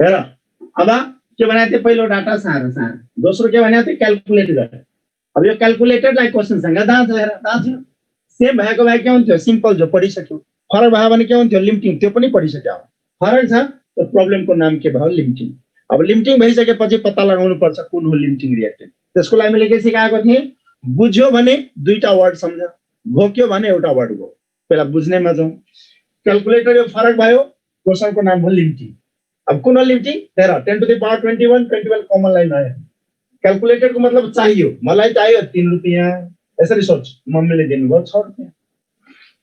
हेर अब के भनेको थियो पहिलो डाटा सार सार, दोस्रो के भनेको थियो क्याल्कुलेट गर। अब यो क्याल्कुलेटरलाई क्वेसनसँग दाँच हेर दाँच सेम भएको भए के हुन्थ्यो, सिम्पल जो पढिसक्यो। फरक भयो भने के हुन्थ्यो, लिमिटिङ, त्यो पनि पढिसक्यो। फरक छ, त्यो प्रब्लमको नाम के भयो, लिमिटिङ। अब लिमिटिङ भइसकेपछि पत्ता लगाउनु पर्छ कुन हो लिमिटिङ रिएक्टेन्ट। त्यसको लागि मैले के सिकाएको थिएँ, बुझ्यो भने दुईटा वर्ड सम्झ, घोक्यो भने एउटा वर्ड घोक। पहिला बुझ्नेमा जाउँ। क्याल्कुलेटर यो फरक भयो, क्वेसनको नाम हो लिमिटिङ। अब कुन हो लिमिटिङ, हेर 10 to the power 21, 21 common line आयो। क्याल्कुलेटरको मतलब चाहियो, मलाई चाहियो 3 रुपियाँ, यसरी सोच, मम्मीले दिनुभयो 6 रुपियाँ।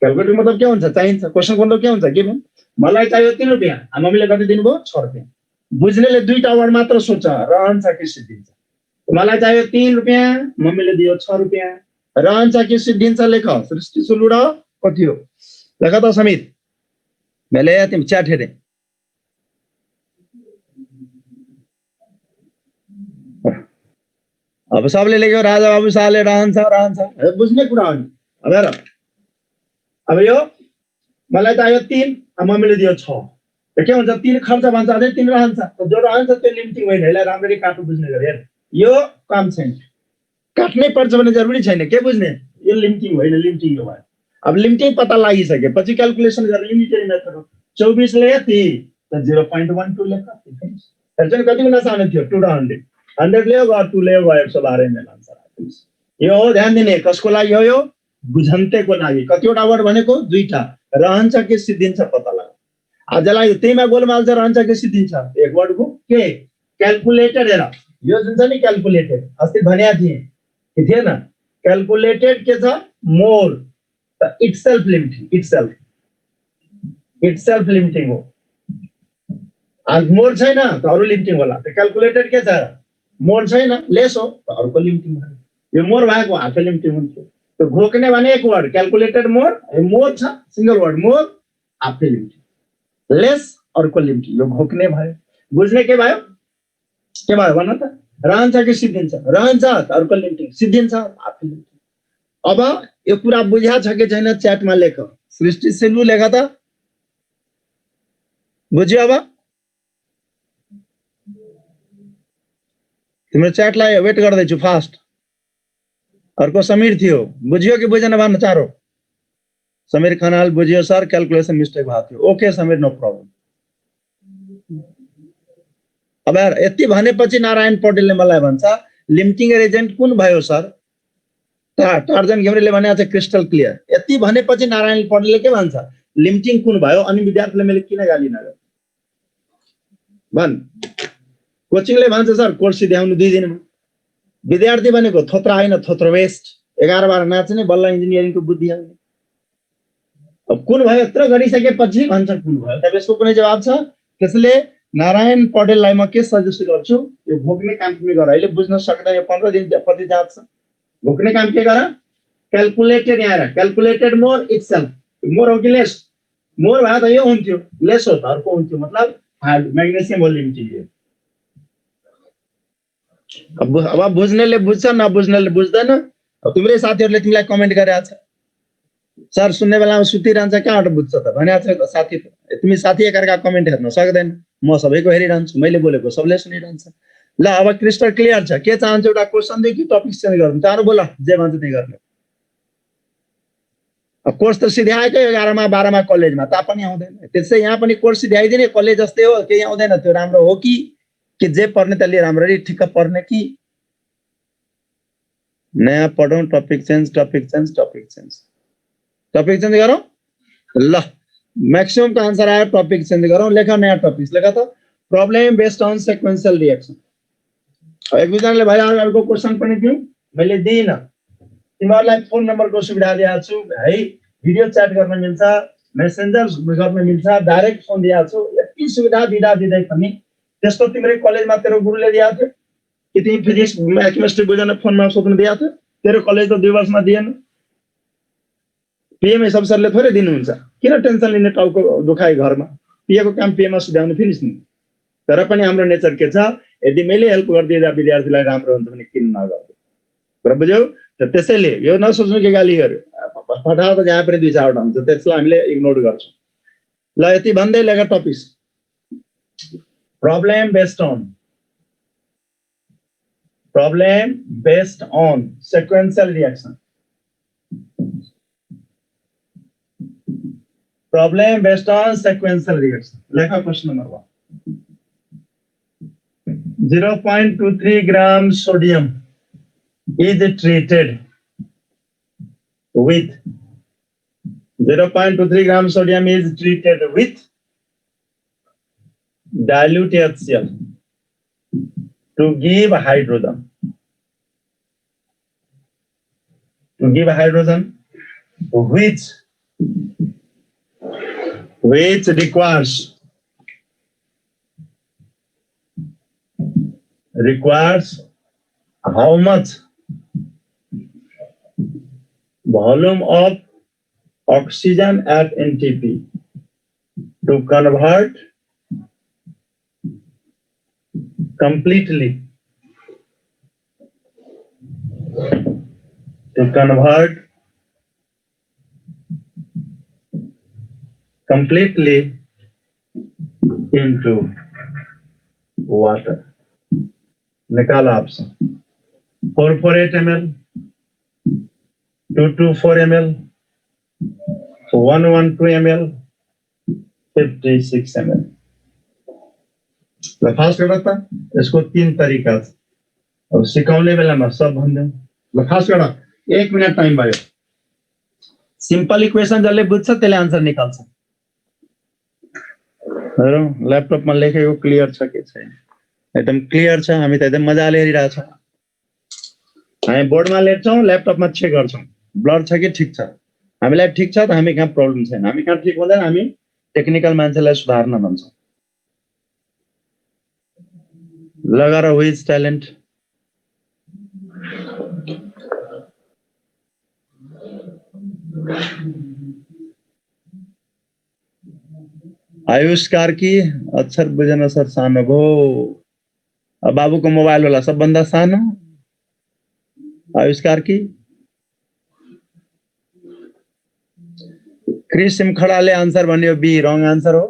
क्याल्कुलेटर मतलब के हुन्छ, चाहिन्छ। क्वेसनको मतलब के हुन्छ, गिभन मलाई चाहियो 3 रुपियाँ, मम्मीले कति दिनुभयो 6 रुपियाँ। बुझ्नेले दुईटा वर्ड मात्र सोच, रहन्छ कि सिद्धिन्छ। मलाई चाहियो 3 रुपियाँ, मम्मीले दियो 6 रुपियाँ, रहन्छ कि सिद्धिन्छ लेख। सृष्टि सुलुड कति हो लेख त समित, मैले तिमी च्याट हेरे। अब सबले लेख्यो राजा बाबु शाहले रहन्छ रहन्छ, बुझ्ने कुरा हो नि। अब हेर, अब यो मलाई चाहियो 3, मम्मीले दियो 6, के हुन्छ 3 खर्च भन्छ अझै 3 रहन्छ, जो रहन्छ त्यो लिमिटिङ होइन। यसलाई राम्ररी काट्नु बुझ्ने गरी हेर, यो काम छैन, काट्नै पर्छ भने जरुरी छैन। के बुझ्ने, यो लिमिटिङ होइन, लिमिटिङ हो भयो। अब लिमिटिङ पत्ता लागिसकेपछि क्याल्कुलेसन गर्ने युनिटरी मेथड हो। 24 ले यति त 0.12 लेख। हेर्छ नि कति गुणा सानो थियो, 2 र 100, 100 ले 2 ले 112 एमएल आन्सर। यो हो ध्यान दिने, कसको लागि हो यो, बुझन्तेको लागि। कतिवटा वर्ड भनेको, दुईटा, रहन्छ कि सिद्धिन्छ पत्ता लगा। आजलाई त्यहीमा गोलमाल चाहिँ रहन्छ कि सिद्धिन्छ, एक वर्डको के क्याल्कुलेटेड। हेर यो जुन छ नि क्याल्कुलेटेड, अस्ति भनेको थिएँ कि थिएन, क्याल्कुलेटेड के छ, more itself limiting, itself limiting हो। आज मोर छैन त अरु लिमिटिङ होला। त क्याल्कुलेटेड के छ, मोर छैन, लेस हो त अरुको लिमिटिङ हो। यो मोर भएको हाफे लिमिटिङ हुन्छ। तो घोक्ने भने एक वर्ड, क्याल्कुलेटेड मोर, मोर छ सिंगल वर्ड, मोर हाफे लिमिटिङ, लेस अर्को लिमिटिङ, यो घोक्ने भयो। बुझ्ने के भयो, के भयो भन त, रहन्छ कि सिद्धिन्छ, रहन्छ त अर्को लिमिटिङ, सिद्धिन्छ हाफे लिमिटिङ। अब यो कुरा बुझ्या छ कि छैन च्याटमा लेख, सृष्टि सेलु लेख त, बुझ्यो। अब तिम्रो च्याटलाई वेट गर्दैछु फास्ट। अर्को समीर थियो, बुझ्यो कि बुझेन भन्न चारो। समीर खनाल बुझ्यो सर, क्याल्कुलेसन मिस्टेक भएको थियो। Okay Sameer, no problem. अब यार यति भनेपछि नारायण पौडेलले मलाई भन्छ लिमिटिङ एजेन्ट कुन भयो सर, टार्जन घिमिरेले भनेको छ क्रिस्टल क्लियर। यति भनेपछि नारायण पौडेलले के भन्छ, लिमिटिङ कुन भयो। अनि विद्यार्थीले मैले किन गाली नगर भन्, कोचिङले भन्छ सर कोर्स सिध्याउनु 2 दिनमा। विद्यार्थी भनेको थोत्रा होइन, थोत्रो वेस्ट, 11-12 नाच्ने बल्ल इन्जिनियरिङको बुद्धि आउने। अब कुन भयो यत्रो गरिसकेपछि भन्छ कुन भयो, तब यसको कुनै जवाब छ। त्यसले नारायण पौडेललाई म के सजेस्ट गर्छु, यो घोक्ने काम पनि गर। अहिले बुझ्न सक्दैन, यो 15 दिन पछि जान्छ। घोक्ने काम के गर, क्याल्कुलेटेड, यहाँ क्याल्कुलेटेड मोर इटसेल्फ, मोर हो कि लेस, मोर भए त यो हुन्थ्यो, लेस हो त अर्को हुन्थ्यो, मतलब हार्ड म्याग्नेसियम हो लिमिटिङ। अब बुझ्नेले बुझ्छ, नबुझ्नेले बुझ्दैन। तिम्रै साथीहरूले तिमीलाई कमेन्ट गरेको छ, सर सुन्ने बेलामा सुतिरहन्छ, कहाँबाट बुझ्छ त भनेको छ साथी। तिमी साथी एकअर्का कमेन्ट हेर्न सक्दैन, म सबैको हेरिरहन्छु, मैले बोलेको सबले सुनिरहन्छ। ल अब क्रिस्टल क्लियर छ, के चाहन्छ, एउटा क्वेसन देखि टपिक चेन्ज गर्नु, चाहनु बोल, जे भन्छ त्यही गर्ने। कोर्स त सिध्याएकै 11मा 12मा कलेजमा, तापनि आउँदैन। त्यसै यहाँ पनि कोर्स सिध्याइदिने, कलेज जस्तै हो, केही आउँदैन। त्यो राम्रो हो कि जे पढ्ने त्यसले राम्ररी ठिक्क पढ्ने कि नयाँ पढौँ, topic change, topic change, topic change, topic change गरौँ। ल मैक्सिमम का आंसर आया, टपिक चेन्ज गरौँ। लेख नयाँ टपिक, लेख त problem based on sequential reaction. एक दुईजनाले भाइ अर्को क्वेसन पनि दिउँ, मैले दिइनँ। तिमीहरूलाई फोन नम्बरको सुविधा दिएको छु है, भिडियो च्याट गर्न मिल्छ, मेसेन्जर गर्न मिल्छ, डाइरेक्ट फोन दिएको छु। यति सुविधा दिँदै पनि त्यस्तो तिम्रै कलेजमा तेरो गुरुले दिएको थियो कि तिमी फिजिक्स केमिस्ट्री बुझ्न फोनमा सोध्नु दिएको थियो? तेरो कलेज त 2 वर्षमा दिएन। पीएम सब सरले थोरै दिनुहुन्छ, किन टेन्सन लिने टाउको दुखाइ घरमा। पीएको काम पीएममा सुधाउनु फिनिस नि। तर पनि हाम्रो नेचर के छ, यदि मैले हेल्प गरिदिँदा विद्यार्थीलाई राम्रो हुन्छ भने किन नगर्नु, तर बुझ्यौ। त्यसैले यो नसोच्नु कि गाली गर्यो, पठाएर त जहाँ पनि 2-4 हुन्छ, त्यसलाई हामीले इग्नोर गर्छौँ। ल यति भन्दै लेख topic. problem based on sequential reaction. Problem based on sequential reaction. Lekha question number 1. 0.23 gram sodium is treated with 0.23 gram sodium is treated with dilute HCl to give hydrogen. Which requires how much volume of oxygen at NTP to convert completely into water. निकाला option 448 ml, 224 ml, 112 ml, 56 ml. Fast करता इसको 3 तरीका अब सिकाउने बेलामा सब भन्दै fast गर 1 minute time भयो सिम्पल इक्वेसन जसले बुझ्छ त्यसले आन्सर निकाल्छ हेरौँ ल्यापटपमा लेखेको क्लियर छ के छैन एकदम क्लियर छ हामी त एकदम मजाले हेरिरहेछ हामी बोर्डमा लेख्छौँ ल्यापटपमा चेक गर्छौँ ब्लर छ कि ठीक छ हामीलाई ठीक छ त हामी कहाँ प्रब्लम छैन हामी कहाँ ठीक हुँदैन हामी टेक्निकल मान्छेलाई सुधार्न भन्छौँ लगाएर व्हिच ट्यालेन्ट आयुष कार्की अक्षर बुझेन सर सानो भो अब बाबुको मोबाइल होला सबभन्दा सानो आयुष कार्की क्रिस सिमखडाले आन्सर भन्यो बी रङ आन्सर हो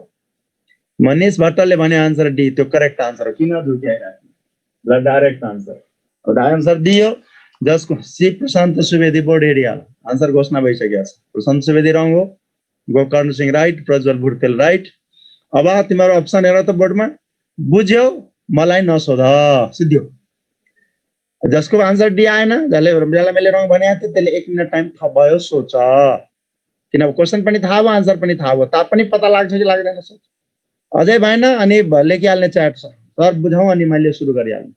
मनीष भट्टले भन्यो आन्सर डी त्यो करेक्ट आन्सर हो किन झुक्याइराख्नु ल डाइरेक्ट आन्सर दियो जसको सी प्रशान्त सुवेदी बोर्ड एरिया आन्सर घोषणा भइसकेको छ प्रशान्त सुवेदी रङ हो गोकर्ण सिंह राइट प्रज्वल भुर्तेल राइट अब तिम्रो अप्सन हेर त बोर्डमा बुझ्यौ मलाई नसोध सिद्धियो जसको आन्सर डी आएन जसले मैले रङ भनेको थिएँ त्यसले 1 मिनट टाइम थप भयो सोच किनभने क्वेसन पनि थाहा भयो आन्सर पनि थाहा भयो तापनि पत्ता लाग्छ कि लाग्दैन सोच अझै भएन अनि लेखिहाल्ने च्याट छ सर बुझाउँ अनि मैले सुरु गरिहाल्नु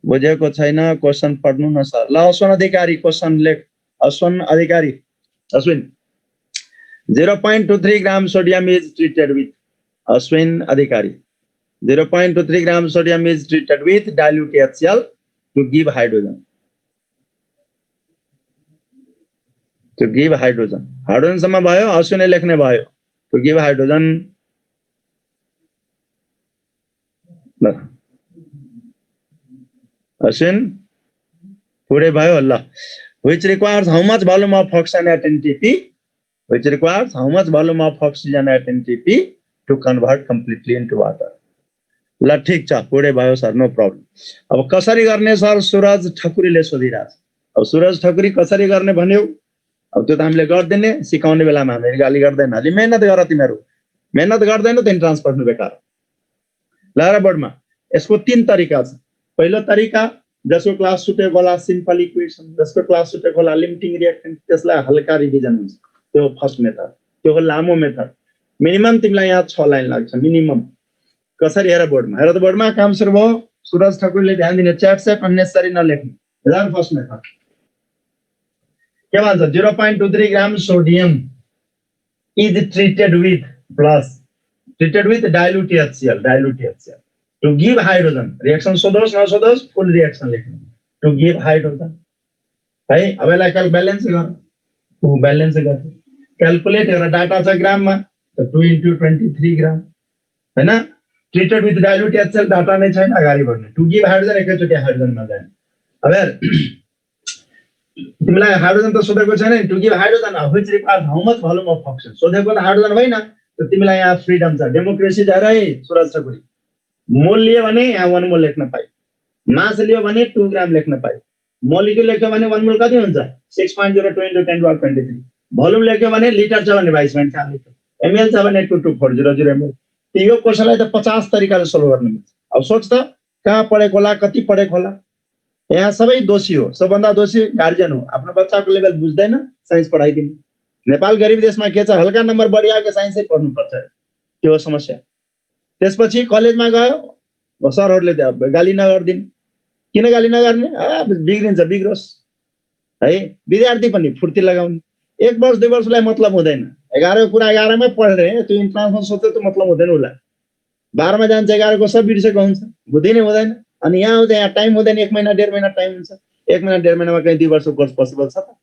बुझेको छैन क्वेसन पढ्नु न सर ल अश्विन अधिकारी क्वेसन लेख अश्विन अधिकारी Ashwin 0.23 gram sodium is treated with Ashwin Adhikari 0.23 gram sodium is treated with dilute HCl to give hydrogen hydrogen सम्म भयो अश्विनले लेख्ने भयो to give hydrogen अश्विन पुरै भयो ल which requires how much volume of oxygen at NTP which requires how much volume of oxygen at NTP to convert completely into water. ल ठीक छ पुरै भयो सर नो प्रब्लम अब कसरी गर्ने सर सुरज ठकुरीले सोधिरहेछ अब सुरज ठकुरी कसरी गर्ने भन्यो अब त्यो त हामीले गर्दिने सिकाउने बेलामा हामीले गाली गर्दैन अलि मेहनत गर तिमीहरू मेहनत गर्दैन त ट्रान्सफर हुनु बेकार ल र बोर्डमा यसको 3 तरिका छ पहिलो तरिका जसको क्लास सुटेको होला सिम्पल इक्वेसन जसको क्लास सुटेको होला लिमिटिङ रिएक्टेन्ट त्यसलाई हल्का रिभिजन हुन्छ त्यो फर्स्ट मेथड त्यो हो लामो मेथड मिनिमम तिमीलाई यहाँ 6 लाइन लाग्छ मिनिमम कसरी हेर त बोर्डमा काम सुरु भयो सुरज ठकुरले ध्यान दिने च्याट सेट अननेसेसरी नलेख्नु हेर फर्स्ट मेथड के भन्छ 0.23 gram sodium is treated with dilute HCl to give hydrogen reaction सोधोस् नसोधोस् फुल रिएक्सन लेख्नु to give hydrogen है अब यसलाई ब्यालेन्स गर क्याल्कुलेट गरेर डाटा छ ग्राममा त 2 * 23 ग्राम हैन treated with dilute HCl data नै छैन अगाडि बढ्नु टु गिभ हाइड्रोजन एकैचोटि हाइड्रोजनमा जाने अब हेर तिमीलाई हाइड्रोजन त सोधेको छैन to give hydrogen which requires how much volume of oxygen सोधेको त हाइड्रोजन होइन त तिमीलाई यहाँ फ्रीडम छ डेमोक्रेसी छ रे सुरज ठकुरी मोल लियो भने यहाँ 1 मोल लेख्न पाइयो, मास लियो भने 2 ग्राम लेख्न पाइयो, मोलिक्युल लेख्यो भने 1 मोल कति हुन्छ 6.02 into 10^23, भोल्युम लेख्यो भने लिटर छ भने 22.4 लिटर, एमएल छ भने 22400 ml। यो क्वेशनलाई त 50 तरिकाले सोल्भ गर्न मिल्छ। अब सोच त कहाँ पढेको होला, कति पढेको होला। यहाँ सबै दोषी हो, सबभन्दा दोषी गार्जियन हो, आफ्नो बच्चाको लेभल बुझ्दैन, साइन्स पढाइदिनु। नेपाल गरिब देशमा के छ, हल्का नम्बर बढी आएको साइन्सै पढ्नुपर्छ, त्यो हो समस्या। त्यसपछि कलेजमा गयो, सरहरूले गाली नगर्दिन्, किन गाली नगर्ने, बिग्रिन्छ बिग्रोस् है। विद्यार्थी पनि फुर्ती लगाउने, 1 वर्ष 2 वर्षलाई मतलब हुँदैन, 11 को कुरा 11 मै पढेर त्यो इन्ट्रान्समा सोध्यो त मतलब हुँदैन होला, 12 मा जान्छ 11 को सब बिर्सेको हुन्छ, बुझ्दै नै हुँदैन। अनि यहाँ आउँछ, यहाँ टाइम हुँदैन, 1 महिना 1.5 महिना टाइम हुन्छ, 1 महिना 1.5 महिनामा कहीँ 2 वर्षको कोर्स पोसिबल छ त।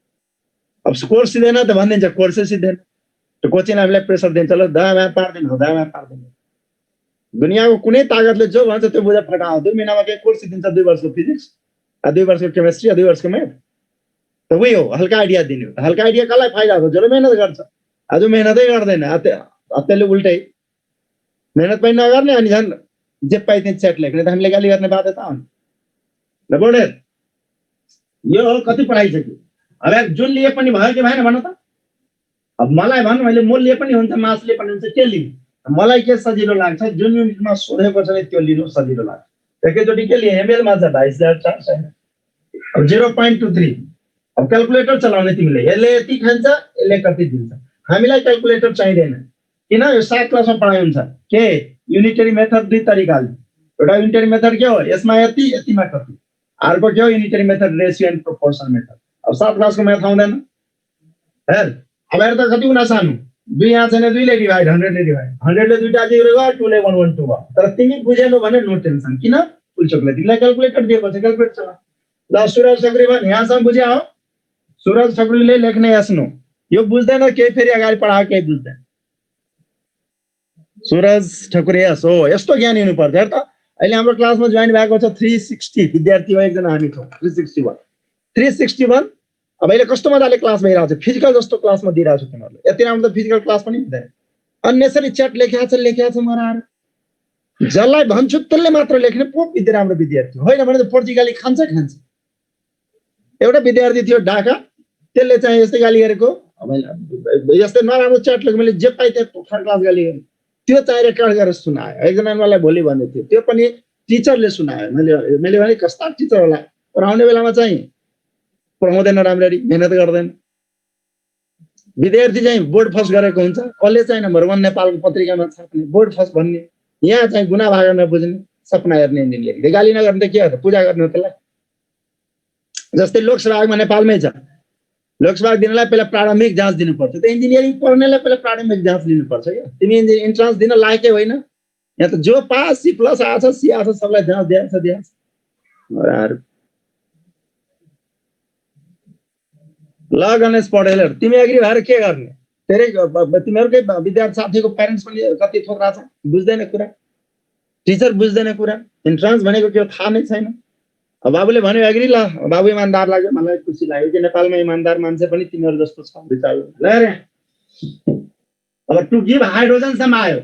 अब कोर्स सिधेन त भनिदिन्छ कोर्सै सिधेन, त्यो कोचिङ हामीलाई प्रेसर दिन्छ, ल दामा पार्दैन। दुनियाँको कुनै ताकतले जो भन्छ त्यो बुझा फटाओ, 2 महिनामा कहीँ कोर्स सिधिन्छ, 2 वर्षको फिजिक्स, 2 वर्षको केमिस्ट्री, 2 वर्षको म्याथ, त उही हो हल्का आइडिया दिने हो। हल्का आइडिया कसलाई फाइदा हो, जसले मेहनत गर्छ। आज मेहनतै गर्दैन, त्यसले उल्टै मेहनत पनि नगर्ने, अनि झन् जे पाइ त्यही च्याट लेख्ने, त हामीले गाली गर्ने बाध्यता हो नि। बोर्डे यो हो कति पढाइसक्यो। अब जुन लिए पनि भयो कि भएन भन त। अब मलाई भन्, मैले मोल लिए पनि हुन्छ, मास लिए पनि हुन्छ, के लिनु? मलाई के सजिलो लाग्छ, जुन युनिटमा सोधेको छ त्यो लिनु सजिलो लाग्छ। एकैचोटि के लिए एमएलमा छ 22,400, अब 0.23। अब क्याल्कुलेटर चलाउने तिमीले, यसले यति खान्छ, यसले कति दिन्छ। हामीलाई क्याल्कुलेटर चाहिँदैन, किन यो 7 क्लासमा पढाइ हुन्छ। के युनिटरी मेथड 2 तरिकाले, एउटा युनिटरी मेथड के हो, यसमा यति यतिमा कति, अर्को के हो unitary method ratio and proportion method. अब 7 क्लासको म्याथ आउँदैन हेर। अब हेर त कति गुणा सानो, 2 यहाँ छैन, 2 ले डिभाइड, 100 ले डिभाइड, 100 ले 2टा 0 गयो, 2 ले 112 भयो। तर तिमी बुझेनौ भने नो टेन्सन, किन फुलचोकले तिमीलाई क्याल्कुलेटर दिएको छ, क्याल्कुलेटर चला। ल सुरज ठकुरी भन्, यहाँसम्म बुझ्या हो। सुरज ठकुरीले लेख्ने यास्नु, यो बुझ्दैन केही, फेरि अगाडि पढाएको केही बुझ्दैन। सुरज ठकुरी यस हो, यस्तो ज्ञान हुनुपर्छ। हेर त अहिले हाम्रो क्लासमा जोइन भएको छ 360 विद्यार्थी हो, एकजना हामी छौँ 361। अब अहिले कस्तो मजाले क्लास भइरहेको छ, फिजिकल जस्तो क्लासमा दिइरहेको छु तिमीहरूले। यति राम्रो त फिजिकल क्लास पनि हुँदैन। अन्नेसरी च्याट लेख्या छ मराएर, जसलाई भन्छु त्यसले मात्र लेख्ने पो राम्रो विद्यार्थी होइन भने त पर्ची गाली खान्छ। एउटा विद्यार्थी थियो ढाका, त्यसले चाहिँ यस्तै गाली गरेको, यस्तै नराम्रो च्याट लेख्यो, मैले जे पाइ त्यही थर्ड क्लास गाली गरेँ, त्यो चाहिँ रेकर्ड गरेर सुनायो। एकजना मलाई भोलि भन्दै थियो, त्यो पनि टिचरले सुनायो। मैले भने कस्ता टिचर होला, पढाउने बेलामा चाहिँ पढाउँदैन राम्ररी, मेहनत गर्दैन। विद्यार्थी चाहिँ बोर्ड फर्स्ट गरेको हुन्छ, कलेज चाहिँ नम्बर 1 नेपालको पत्रिकामा छाप्ने, बोर्ड फर्स्ट भन्ने, यहाँ चाहिँ गुना भाग नबुझ्ने, सपना हेर्ने इन्जिन लेख्ने, गाली नगर्ने त के हो त, पूजा गर्ने हो त्यसलाई। जस्तै लोकसभामा नेपालमै छ, लोकसभा दिनलाई पहिला प्रारम्भिक जाँच दिनुपर्छ, त इन्जिनियरिङ पढ्नेलाई पहिला प्रारम्भिक जाँच लिनुपर्छ क्या। तिमी इन्ट्रान्स दिन लायकै होइन, यहाँ त जो पास C+ आछ C आछ सबलाई जाँच दिएछ। ल गणेश पढेल, तिमी एग्री भएर के गर्ने, तिमीहरूकै विद्यार्थी साथीको प्यारेन्ट्स पनि कति थोत्रा छ, बुझ्दैन कुरा, टिचर बुझ्दैन कुरा, इन्ट्रान्स भनेको के हो थाहा नै छैन। अब बाबुले भन्यो एग्री, ल बाबु इमान्दार लाग्यो, मलाई खुसी लाग्यो कि नेपालमा इमान्दार मान्छे पनि तिमीहरू जस्तो छ विचार। अब टु गिभ हाइड्रोजन सम्म आयो,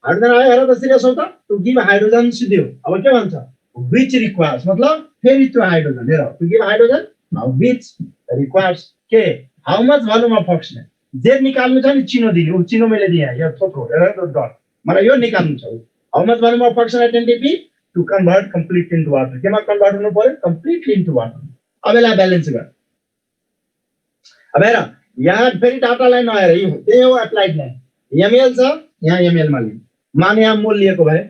हाइड्रोजन आयो, हेर त सिरियस हो त, टु गिभ हाइड्रोजन सिध्यो। अब के भन्छ, विच रिक्वायर्स, मतलब फेरि त्यो हाइड्रोजन, हेर to give hydrogen which requires के, how much volume of oxygen, जे निकाल्नु छ नि चिनो दिने, चिनो मैले दिएँ यो थोत्रो, हेर त डट, मलाई यो निकाल्नु छ। How much volume of oxygen at NDP to convert completely into water, केमा कन्भर्ट हुनु पर्यो, completely into water। अब यसलाई ब्यालेन्स गर। अब हेर यहाँ फेरि डाटा लाइन आएर यो त्यही हो एप्लाइड लाइन, ml छ, यहाँ ml मा लिनु, मान यहाँ मोल लिएको भए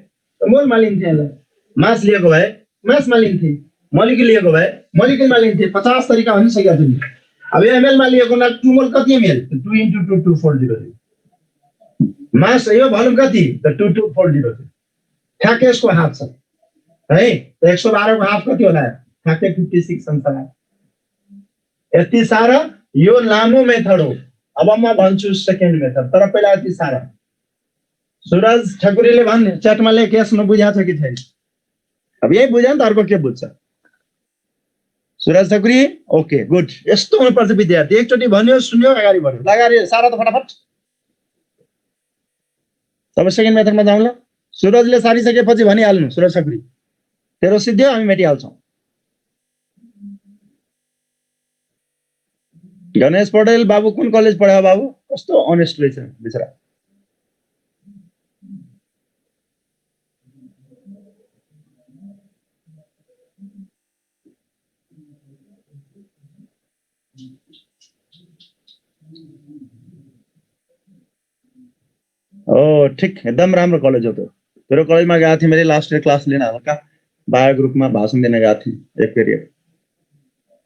मोल मा लिन्थे, यसलाई मास लिएको भए मास मा लिन्थे, मोलिक्युल लिएको भए मोलिक्युल मा लिन्थे। 50 तरिका भनिसक्यो तिमी। अब यो ml मा लिएको ना 2 मोल कति ml, 2 into 2 240, मास यो भोल्युम कति त 2240, ठ्याक्कै यसको हाफ छ है, 112 को हाफ कति होला, ठ्याक्कै 56 अनुसार। यति सारा यो लामो मेथड हो। अब म भन्छु सेकेन्ड मेथड, तर पहिला यति सारा। सुरज ठकुरीले भन्ने च्याटमा लेख, यस नबुझ्या छ कि छैन। अब यही बुझ्यो नि त, अर्को के बुझ्छ। सुरज ठकुरी ओके गुड, यस्तो हुनुपर्छ विद्यार्थी, एकचोटि भन्यो सुन्यो अगाडि बढ्यो, अगाडि सारा त फटाफट। अब सेकेन्ड मेथडमा जाउँ ल। सुरजले सारिसकेपछि भनिहाल्नु, सुरज सकुरी तेरो सिद्धियो, हामी मेटिहाल्छौँ। गणेश पौडेल बाबु कुन कलेज पढ्यो बाबु? कस्तो अनेस्ट रहेछ बिचरा। ओ ठिक, एकदम राम्रो कलेज हो त्यो। तेरो कलेजमा गएको थिएँ मैले लास्ट इयर क्लास लिन, हल्का बायो ग्रुपमा भाषण दिन गएको थिएँ एक पिरियड।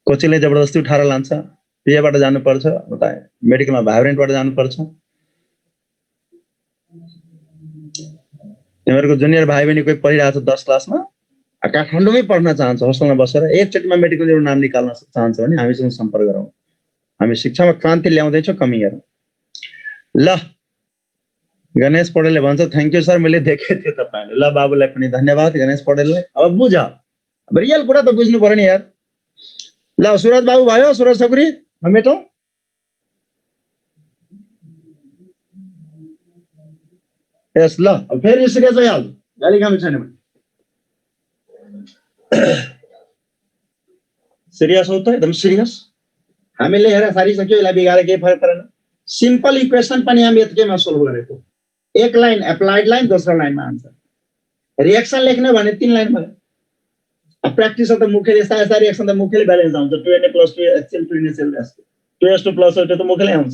कोचिङले जबरजस्ती उठाएर लान्छ, पिएबाट जानुपर्छ, उता मेडिकलमा भाइब्रेन्टबाट जानुपर्छ। तिमीहरूको जुनियर भाइ बहिनी कोही पढिरहेको छ 10 क्लासमा, काठमाडौँमै पढ्न चाहन्छ, होस्टेलमा बसेर एकचोटिमा मेडिकल एउटा नाम निकाल्न चाहन्छ भने हामीसँग सम्पर्क गरौँ। हामी शिक्षामा क्रान्ति ल्याउँदैछौँ, कमी हेरौँ ल। गणेश पौडेलले भन्छ थ्याङ्क यू सर, मैले देखेको थिएँ तपाईँले। ल बाबुलाई पनि धन्यवाद गणेश पौडेललाई। अब बुझ, अब रियल कुरा त बुझ्नु पर्यो नि यार। ल सुरज बाबु भयो, सुरज सकुरी मेटौँ। यस ल, अब फेरि सिरियस भइहाल्छ, गाली खानु छैन भने। सिरियस हो त, एकदम सिरियस। हामीले हेर सारिसक्यो, यसलाई बिगाएर केही फरक परेन। सिम्पल इक्वेसन पनि हामी यतिकैमा सोल्भ गरेको। एक लाइन एप्लाइड लाइन, दोस्रो लाइनमा आन्सर। रिएक्सन लेख्ने भने 3 लाइन भयो। अब प्र्याक्टिस त मुख्यले यस्ता रिएक्सन त मुख्यले ब्यालेन्स आउँछ, 2Na + 2HCl 2NaCl 2S2+ त्यो त मुख्यले आउँछ।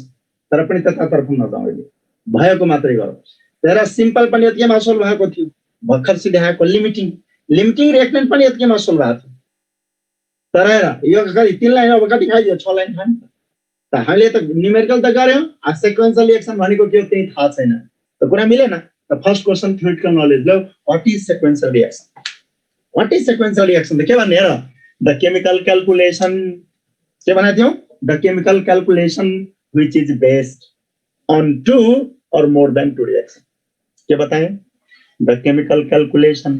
तर पनि त्यतातर्फ नजाउँ, अहिले भएको मात्रै गरौँ। तर सिम्पल पनि यतिकैमा सोल्भ भएको थियो, भर्खर देखाएको लिमिटिङ रिएक्टेन्ट पनि यतिकैमा सोल्भ भएको थियो। तर हेर यो 3 लाइन अब कति खाइदियो, 6 लाइन खान्छ। त हामीले त न्युमेरिकल त गर्यौँ, आ सिक्वेन्शियल रिएक्सन भनेको के हो त्यही थाहा छैन, त कुरा मिलेन। त first question theoretical knowledge low, what is sequential reaction? What is sequential reaction त के भन्ने हेर, द केमिकल क्याल्कुलेसन के भनेको थियौँ, the chemical calculation which is based on 2 or more than 2 reaction. क्या बताएं? The chemical calculation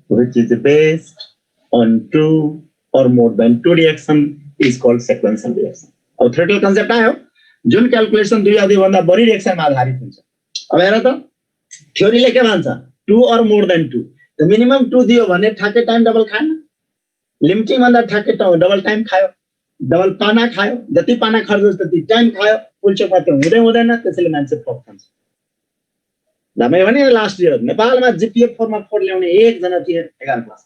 which is based on 2 or more than 2 reaction is called sequential reaction. अब theoretical concept आयो, जुन calculation 2 या 2 भन्दा बढी रिएक्सनमा आधारित हुन्छ। अब हेर त, थ्योरीले के भन्छ, 2 or more than 2, त मिनिमम 2 दियो भने ठ्याक्कै टाइम डबल खाएन, लिमिटिङ भन्दा ठ्याक्कै डबल टाइम खायो, डबल पाना खायो, जति पाना खर्च त्यति टाइम खायो, पुल्चोकमा त्यो हुँदैन, त्यसैले मान्छे फ्लप खान्छ। मैले भने लास्ट इयर नेपालमा जीपीए 4 मा 4 ल्याउने एकजना थिए 11 क्लास।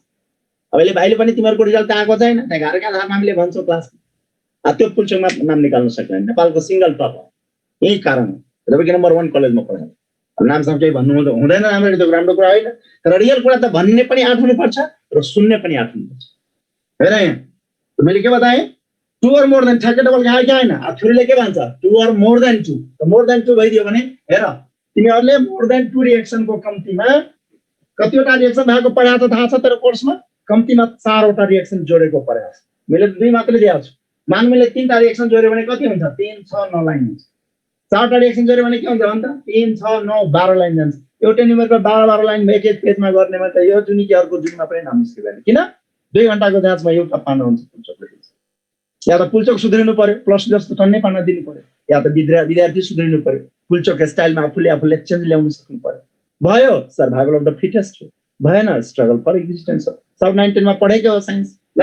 अहिले भाइले पनि तिमीहरूको रिजल्ट आएको छैन, 11 का आधारमा हामीले भन्छौँ क्लासमा, त्यो पुल्चोकमा नाम निकाल्न सक्दैन, नेपालको सिंगल टप हो। यही कारण हो, तपाईको नम्बर 1 कलेजमा पढ्नु। अब नाम सब केही भन्नु हुँदैन, राम्ररी त राम्रो कुरा होइन, तर रियल कुरा त भन्ने पनि आँट हुनुपर्छ र सुन्ने पनि आँट हुनुपर्छ। हेर यहाँ मैले के बताएँ, 2 or more than ठ्याक्कै डबल खायो कि होइन? थ्योरीले के भन्छ, 2 or more than 2, त मोर देन 2 भइदियो भने हेर तिमीहरूले मोर देन 2 रिएक्सनको कम्तीमा कतिवटा रिएक्सन भएको पढाएको थाहा छ तेरो कोर्समा, कम्तीमा 4 वटा रिएक्सन जोडेको पढाएको छ। मैले 2 मात्र दिएको छु। मान मैले 3टा रिएक्सन जोड्यो भने कति हुन्छ, 3 6 9 लाइन हुन्छ। 4टा रिएक्सन जोड्यो भने के हुन्छ भन्दा 3 6 9 12 लाइन जान्छ। एउटा न्युमेरिकल 12 लाइन एक एक पेजमा गर्नेमा त यो जुनी कि अर्को जुनीमा पनि नाम निस्किदैन। किन? 2 घण्टाको जाँचमा एउटा पाना हुन्छ पुल्चोकले। या त पुल्चोक सुध्रिनु पर्यो, प्लस जस्तो टन्नै पाना दिनु पर्यो, या त विद्यार्थी सुध्रिनु पर्यो, पुल्चोक स्टाइलमा आफूले चेन्ज ल्याउन सक्नु पर्यो। भयो सर्भाइभल अफ द फिटेस्ट हो, भएन स्ट्रगल फर एक्जिस्टेन्स हो। सब 19 मा पढेकै हो साइन्स। ल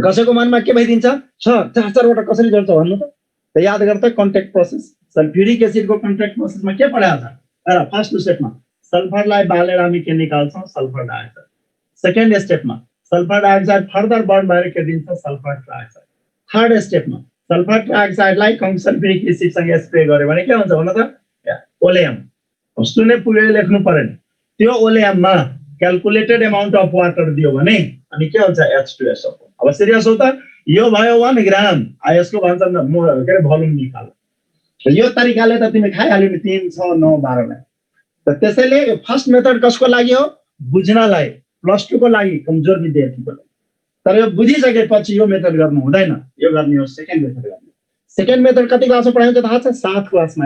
कसैको मनमा के भइदिन्छ, 4 वटा कसरी जोड्छ भन्नु त याद गर त, कन्ट्याक्ट प्रोसेस। सल्फ्युरिक एसिडको कन्ट्याक्ट प्रोसेसमा के पढाएको छ र फर्स्ट स्टेपमा सल्फरलाई बालेर हामी के निकाल्छौँ, सल्फर डाइअक्साइड। सेकेन्ड स्टेपमा सल्फर डाइअक्साइड फर्दर बर्न भएर के दिन्छ, सल्फर ट्राइअक्साइड। थर्ड स्टेपमा सल्फर ट्राइअक्साइडलाई सल्फ्युरिक एसिडसँग स्प्रे गर्यो भने के हुन्छ भन त, ओलेयम। कस्तो नै पुगेर लेख्नु पर्यो, त्यो ओलेयममा क्याल्कुलेटेड अमाउन्ट अफ वाटर दियो भने अनि के हुन्छ, H2SO। अब सिरियस हो त, यो भयो 1 ग्राम, यसको भन्छ के अरे भोल्युम निकाल। यो तरिकाले त तिमी खाइहाल्यो नि 3 6 9 12 लाई। त त्यसैले फर्स्ट मेथड कसको लागि हो, बुझ्नलाई, प्लस 2 को लागि, कमजोर विद्यार्थीको लागि। तर यो बुझिसकेपछि यो मेथड गर्नु हुँदैन, यो गर्ने हो सेकेन्ड मेथड गर्ने। सेकेन्ड मेथड कति क्लासमा पढाइन्छ थाहा छ, 7 क्लासमा।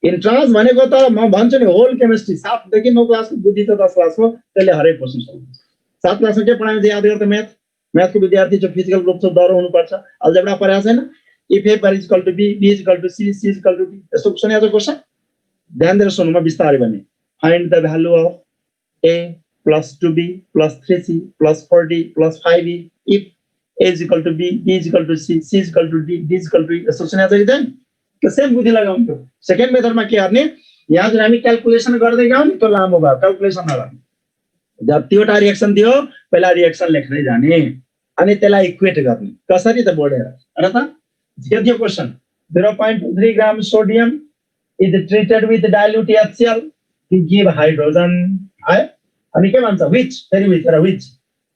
इन्ट्रान्स भनेको त म भन्छु नि होल केमिस्ट्री 7 देखि 9 क्लासको बुद्धि त 10 क्लासको, त्यसले हरेक क्वेशन सल्भ हुन्छ। 7 क्लासमा के पढाइन्छ याद गर त, म्याथको विद्यार्थी जो फिजिकल ग्रुप छ डर हुनुपर्छ। अलजेब्रा पढाएको छैन, if A is equal to B, B is equal to C, C is equal to D, यस्तो सुनेको छ क्वेशन? ध्यान दिएर सुन्नु, म बिस्तारै भने find the value of a plus 2b plus 3c plus 4d plus 5e if a is equal to b, b is equal to c, c is equal to d, d is equal to e. सोचना चाहिए था कि same बुद्धि लगाऊं तो second method में के गर्ने यहाँ जुन हामी क्याल्कुलेसन गर्दै गयौं नि त्यो लामो भयो क्याल्कुलेसन नगर्नु जब त्योटा रिएक्सन दियो पहिला रिएक्सन लेख्दै जाने अनि त्यसलाई इक्वेट गर्ने कसरी त बोर्डेर र त के थियो question 0.3 gram sodium is treated with dilute HCl to give hydrogen आयो अनि के भन्छ which very which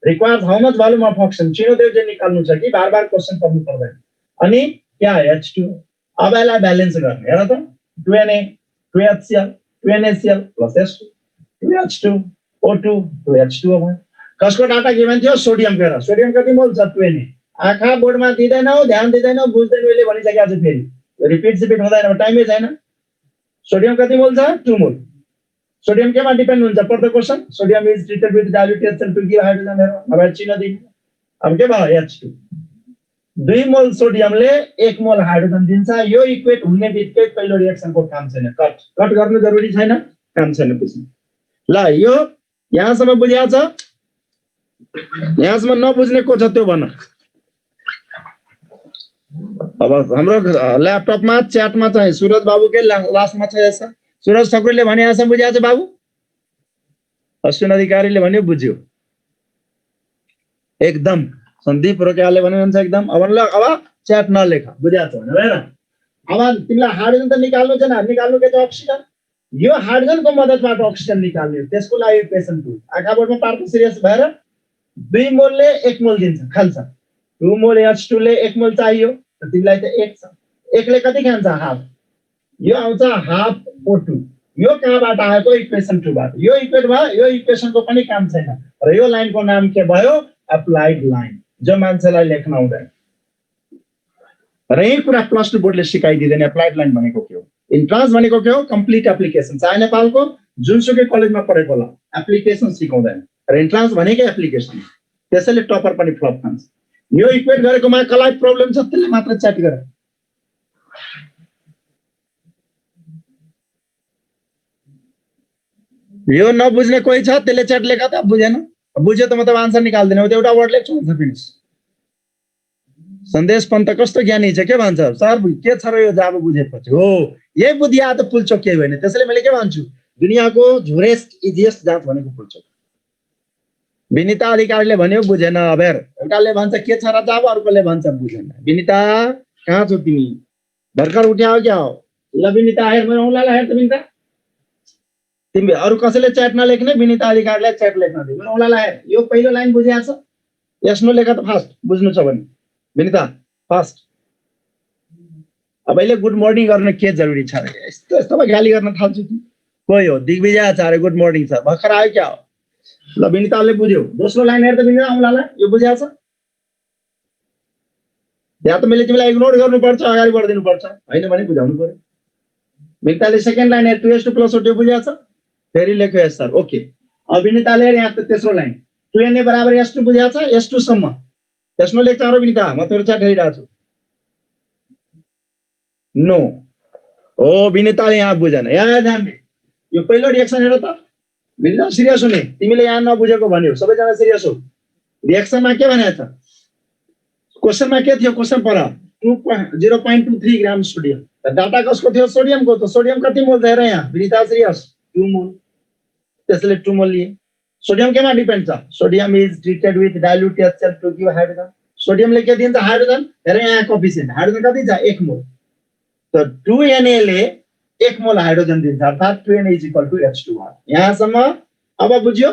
requires how much volume of oxygen चिनो देव चाहिँ निकाल्नु छ कि बार-बार क्वेशन पढ्नु पर्दैन अनि क्या H2 अब यसलाई ब्यालेन्स गर्ने हेर त 2Na 2HCl 2NaCl plus H2 2H2 O2 2H2O भयो कसको डाटा गिभन थियो सोडियम को सोडियम कति मोल छ 2Na आँखा बोर्डमा दिदैनौ ध्यान दिदैनौ बुझ्दैन मैले भनिसकेको छु फेरि रिपिट हुँदैन टाइमै छैन सोडियम कति मोल छ 2 मोल सोडियम केमा डिपेन्ड हुन्छ per the question sodium is treated with dilute HCl to give hydrogen हेर अब चिन्ह दिनु अब के भयो H2 2 मोल सोडियमले 1 मोल हाइड्रोजन दिन्छ यो इक्वेट हुने बित्तिकै पहिलो रिएक्सनको काम छैन कट गर्नु जरुरी छैन काम छैन पछि ल यो यहाँसम्म बुझ्या छ यहाँसम्म नबुझ्ने को छ त्यो भन्न अब हाम्रो ल्यापटपमा च्याटमा चाहिँ सुरज बाबुकै लास्टमा छ यसो सुरज ठकुरीले भने यहाँसम्म बुझ्या छ बाबु अश्विन अधिकारीले भने बुझ्यो एकदम सन्दीप रोकेलाले भन्नुहुन्छ एकदम अब ल अब च्याट नलेख बुझ्या छ भने हेर अब तिमीलाई हाइड्रोजन त निकाल्नु छैन निकाल्नु के छ अक्सिजन यो हाइड्रोजनको मद्दतबाट अक्सिजन निकाल्ने त्यसको लागि इक्वेसन 2 आँखा बोर्डमा पार्ट सिरियस भएर 2 मोलले 1 मोल दिन्छ खान्छ 2 मोल H2 ले 1 मोल चाहियो त तिमीलाई त 1 छ 1 ले कति खान्छ हाफ यो आउँछ हाफ O2 यो कहाँबाट आएको इक्वेसन 2 बाट यो इक्वेट भयो यो इक्वेसनको पनि काम छैन र यो लाइनको नाम के भयो अप्लाइड लाइन जो मान्छेलाई लेख्न आउँदैन र यही कुरा प्लस 2 बोर्डले सिकाइदिदैन अप्लाइड लाइन भनेको के हो इन्ट्रान्स भनेको के हो कम्प्लिट एप्लिकेसन चाहे नेपालको जुनसुकै कलेजमा पढेको होला एप्लिकेसन सिकाउँदैन र इन्ट्रान्स भनेकै एप्लिकेसन त्यसैले टपर पनि फ्लप खान्छ यो इक्वेट गरेकोमा कसलाई प्रब्लम छ त्यसले मात्र च्याट गर यो नबुझ्ने कोही छ त्यसले च्याट लेख त बुझेन बुझ्यो त मतलब आन्सर निकाल्दिन त्यो एउटा वर्ड लेख्छु हुन्छ फिनिश सन्देश पन्त कस्तो ज्ञानी छ के भन्छ सर के छ र यो जाब बुझेपछि हो यही बुद्धि त पुल्चोक केही होइन त्यसैले मैले के भन्छु दुनियाको झुरेस्ट इजिएस्ट जात भनेको पुल्चोक विनिता अधिकारीले भन्यो बुझेन अब हेर एउटाले भन्छ के छ र जाब अर्कोले भन्छ बुझेन विनिता कहाँ छौ तिमी भर्खर उठ्याओ क्या हो ल विनिता हेर म औलालाई हेर त विनिता तिमी अरु कसैले च्याट नलेख्ने विनिता अधिकारीलाई च्याट लेख्न दे म औलालाई हेर यो पहिलो लाइन बुझ्या छ यसनो लेख त फास्ट बुझ्नु छ भने विनिता फास्ट अब अहिले गुड मर्निङ गर्न के जरुरी छ यस्तो यस्तोमा गाली गर्न थाल्छु कि कोही हो दिग्विजय आचार्य गुड मर्निङ छ भर्खर आयो क्या हो ल विनिताले बुझ्यो दोस्रो लाइन हेर त विनिता औलालाई यो बुझ्या छ या त मैले तिमीलाई इग्नोर गर्नुपर्छ अगाडि बढ्दिनु पर्छ हैन भने बुझाउनु पर्यो विनिताले सेकेन्ड लाइन हेर 2s2 + O2 बुझ्या छ फेरि लेख्यो यस सर ओके अब विनिताले हेर यहाँ त तेस्रो लाइन 2Na = S2 बुझ्या छ S2 सम्म त्यसमा लेख्छ र विनिता म तेरो च्याट हेरिरहेको छु नो ओ विनिताले यहाँ बुझेन यहाँ ध्यान दे यो पहिलो रिएक्सन हेर त विनिता सिरियस हुने तिमीले यहाँ नबुझेको भन्यौ सबैजना सिरियस हो रिएक्सनमा के भनेको छ क्वेशनमा के थियो क्वेशन पर 0.23 ग्राम सोडियम त डाटा कसको थियो सोडियमको त सोडियम कति मोल छ हेर यहाँ विनिता सिरियस 2 मोल त्यसले 2 मोल लिए सोडियम केमा डिपेन्ड छ sodium is treated with dilute HCl to give hydrogen सोडियमले के दिन्छ हाइड्रोजन हेर यहाँ कोएफिसिएन्ट हाइड्रोजन कति छ 1 मोल त 2Na ले 1 मोल हाइड्रोजन दिन्छ अर्थात 2Na = H2 यहाँसम्म अब बुझ्यो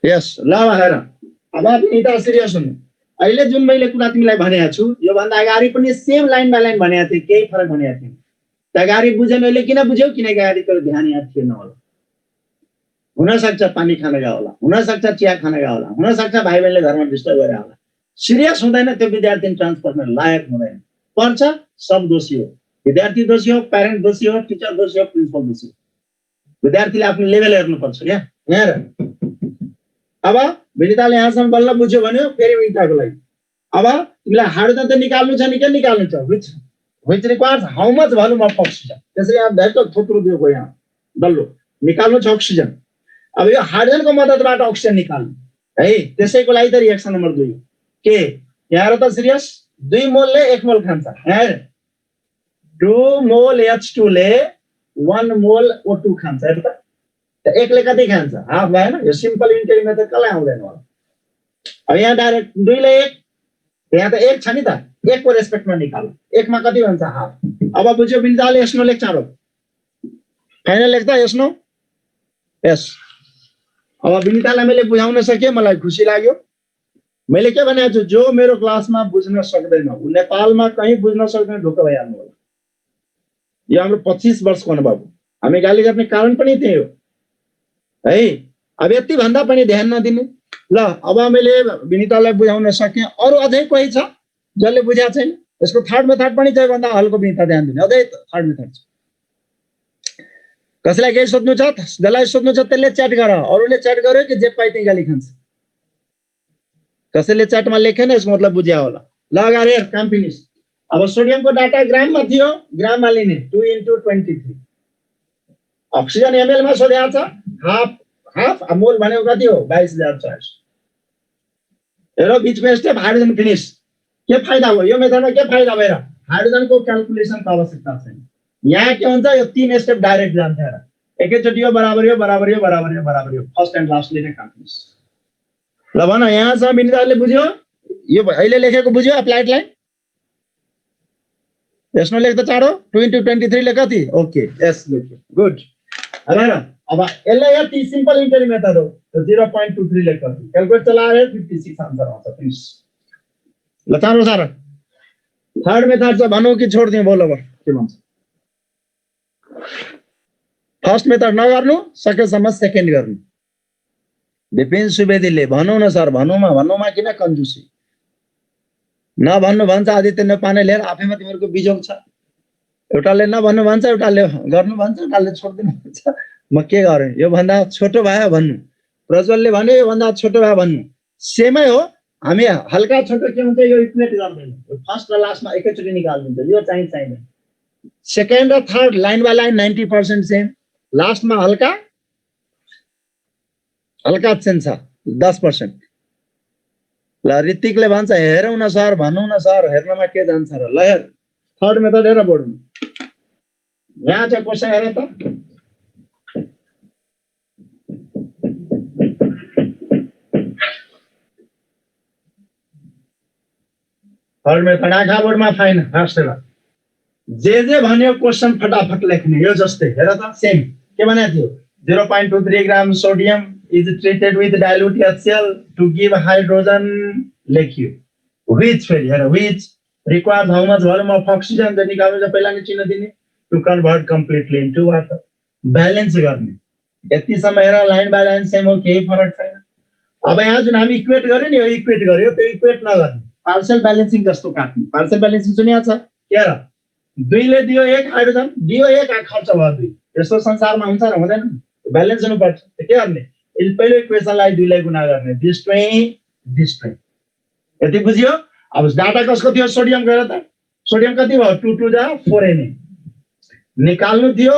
यस ल हेर अब विनिता सिरियस हुनु अहिले जुन मैले कुरा तिमीलाई भनेको छु यो भन्दा अगाडि पनि सेम लाइन बाइ लाइन भनेको थिए केही फरक भनेको थिएन त अगाडि बुझेन अहिले किन बुझ्यौ किनकि अगाडि तेरो ध्यान यहाँ थिएन होला हुन सक्छ पानी खान गयो होला हुन सक्छ चिया खान गयो होला हुन सक्छ भाइ बहिनीले घरमा डिस्टर्ब गरेर होला सिरियस हुँदैन त्यो विद्यार्थी ट्रान्सफर गर्न लायक हुँदैन पर्छ सब दोषी हो विद्यार्थी दोषी हो प्यारेन्ट दोषी हो टिचर दोषी हो प्रिन्सिपल दोषी हो विद्यार्थीले आफ्नो लेभल हेर्नु पर्छ क्या यहाँ अब विनिताले यहाँसम्म बल्ल बुझ्यो भन्यो फेरि विनिताको लागि अब तिमीलाई हाइड्रोजन त निकाल्नु छ नि के निकाल्नु छ which which requires how much volume of oxygen. त्यसरी यहाँ भेट्छ थोत्रो दिएको यहाँ डल्लो निकाल्नु छ अक्सिजन। अब यो हाइड्रोजनको मद्दतबाट अक्सिजन निकाल्नु है, त्यसैको लागि त रिएक्सन नम्बर 2 के यहाँ त सिरियस 2 मोलले 1 मोल खान्छ। हेर 2 मोल H2 ले 1 मोल O2 खान्छ। हेर त एकले कति खान्छ हाफ भएन। यो सिम्पल इन्टिग्रल मेथड कसलाई आउँदैन होला। अब यहाँ डाइरेक्ट 2 ले 1 यहाँ त 1 छ नि त 1 को रेस्पेक्टमा निकाल्नु 1 मा कति हुन्छ हाफ। अब बुझ्यो बिन्दाले यसनो लेख चाँडो फाइनल लेख्दा यसनो यस। अब विनितालाई मैले बुझाउन सके मलाई खुसी लाग्यो। मैले के भनेको छु जो मेरो क्लासमा बुझ्न सक्दैन उ नेपालमा कहीँ बुझ्न सक्दैन ढुक्क भइहाल्नु होला। यो हाम्रो 25 वर्षको अनुभव हो। हामी गाली गर्ने कारण पनि त्यही हो है। अब यति भन्दा पनि ध्यान नदिने। ल अब मैले विनितालाई बुझाउन सके। अरु अझै कोही छ जसले बुझ्या छैन? यसको थर्ड मेथड पनि चाहिँ भन्दा हल्को विनिता ध्यान दिने। अझै थर्ड मेथड छ। कसैलाई केही सोध्नु छ जसलाई सोध्नु छ त्यसले च्याट गर। अरूले च्याट गर्यो कि जे पाइ त्यही गाली खान्छ। कसैले च्याटमा लेखेन यसको मतलब बुझ्या होला। ल अगाडि हेर काम फिनिश। अब सोडियमको डाटा ग्राममा थियो ग्राममा लिने 2 × 23 अक्सिजन ml मा सोध्या छ हाफ मोल भनेको कति हो 22040। हेर बीचमा स्टेप हाइड्रोजन फिनिश। के फाइदा हो यो मेथडमा? के फाइदा भएर हाइड्रोजनको क्याल्कुलेसनको आवश्यकता छैन। यहाँ के हुन्छ यो 3 स्टेप डाइरेक्ट जान्छ। हेर एकैचोटि यो बराबर यो बराबर यो बराबर यो बराबर यो फर्स्ट एन्ड लास्ट लिने काम फिनिश। ल भन यहाँसम्म विनिताले बुझ्यो? यो अहिले लेखेको बुझ्यो एप्लाइड लाइन? यसमा लेख्दा चाँडो 2 × 23 ले कति? ओके यस लेख्यो गुड। हेर अब यसले यति सिम्पल इन्टिग्रल मेथड हो। 0.23 ले कति क्याल्कुलेट चलाएर 56 आन्सर आउँछ फिनिश। ल चाँडो सारा थर्ड मेथड छ भनौँ कि छोड्दिउँ? बोल अब के भन्छ? फर्स्ट मेथड नगर्नु सकेसम्म सेकेन्ड गर्नु। विपिन सुवेदीले भनौँ न सर भन्नुमा किन कन्जुसी? नभन्नु भन्छ आदित्य नेपाने लिएर आफैमा तिमीहरूको बिजोग छ। एउटाले नभन्नु भन्छ एउटाले गर्नु भन्छ एउटाले छोड्दिनु भन्छ। म के गरेँ? यो भन्दा छोटो भयो भन्नु। प्रज्वलले भन्यो यो भन्दा छोटो भयो भन्नु। सेमै हो। हामी हल्का छोटो के हुन्छ यो इक्वेट गर्दैन। फर्स्ट र लास्टमा एकैचोटि निकाल्दिन्छ। यो चाहिँदैन। सेकेन्ड र third line by line 90% same. लास्टमा हल्का चेन्ज छ 10%। ल ऋतिकले भन्छ हेरौँ न सर भनौँ न सर हेर्नमा के जान्छ र। ल हेर थर्ड मेथड हेर बोर्डमा यहाँ चाहिँ क्वेसन हेर त। थर्ड मेथड आँखा बोर्डमा फाइन फास्ट हेर। जे भन्यो क्वेसन फटाफट लेख्ने। यो जस्तै हेर त सेम के भनेको थियो 0.23 gram sodium is treated with dilute HCl to give hydrogen लेख्यो। which फेरि हेर which requires how much volume of oxygen त निकाल्नु छ पहिला नै चिन्ह दिने to convert completely into water balance गर्ने। यतिसम्म हेर लाइन बाइ लाइन सेम हो केही फरक छैन। अब यहाँ जुन हामी इक्वेट गर्यो नि यो इक्वेट गर्यो त्यो इक्वेट नगर्ने पार्शियल ब्यालेन्सिङ जस्तो काट्ने। पार्शियल ब्यालेन्सिङ सुनिया छ? हेर 2 ले दियो 1 हाइड्रोजन दियो 1 खर्च भयो 2। यस्तो संसारमा हुन्छ र हुँदैन? ब्यालेन्स हुनुपर्छ। के गर्ने? पहिलो इक्वेसनलाई 2 ले गुणा गर्ने दिस 20 यति बुझ्यो? अब डाटा कसको थियो? सोडियम गएर त सोडियम कति भयो 2 2 जा 4 Na निकाल्नु थियो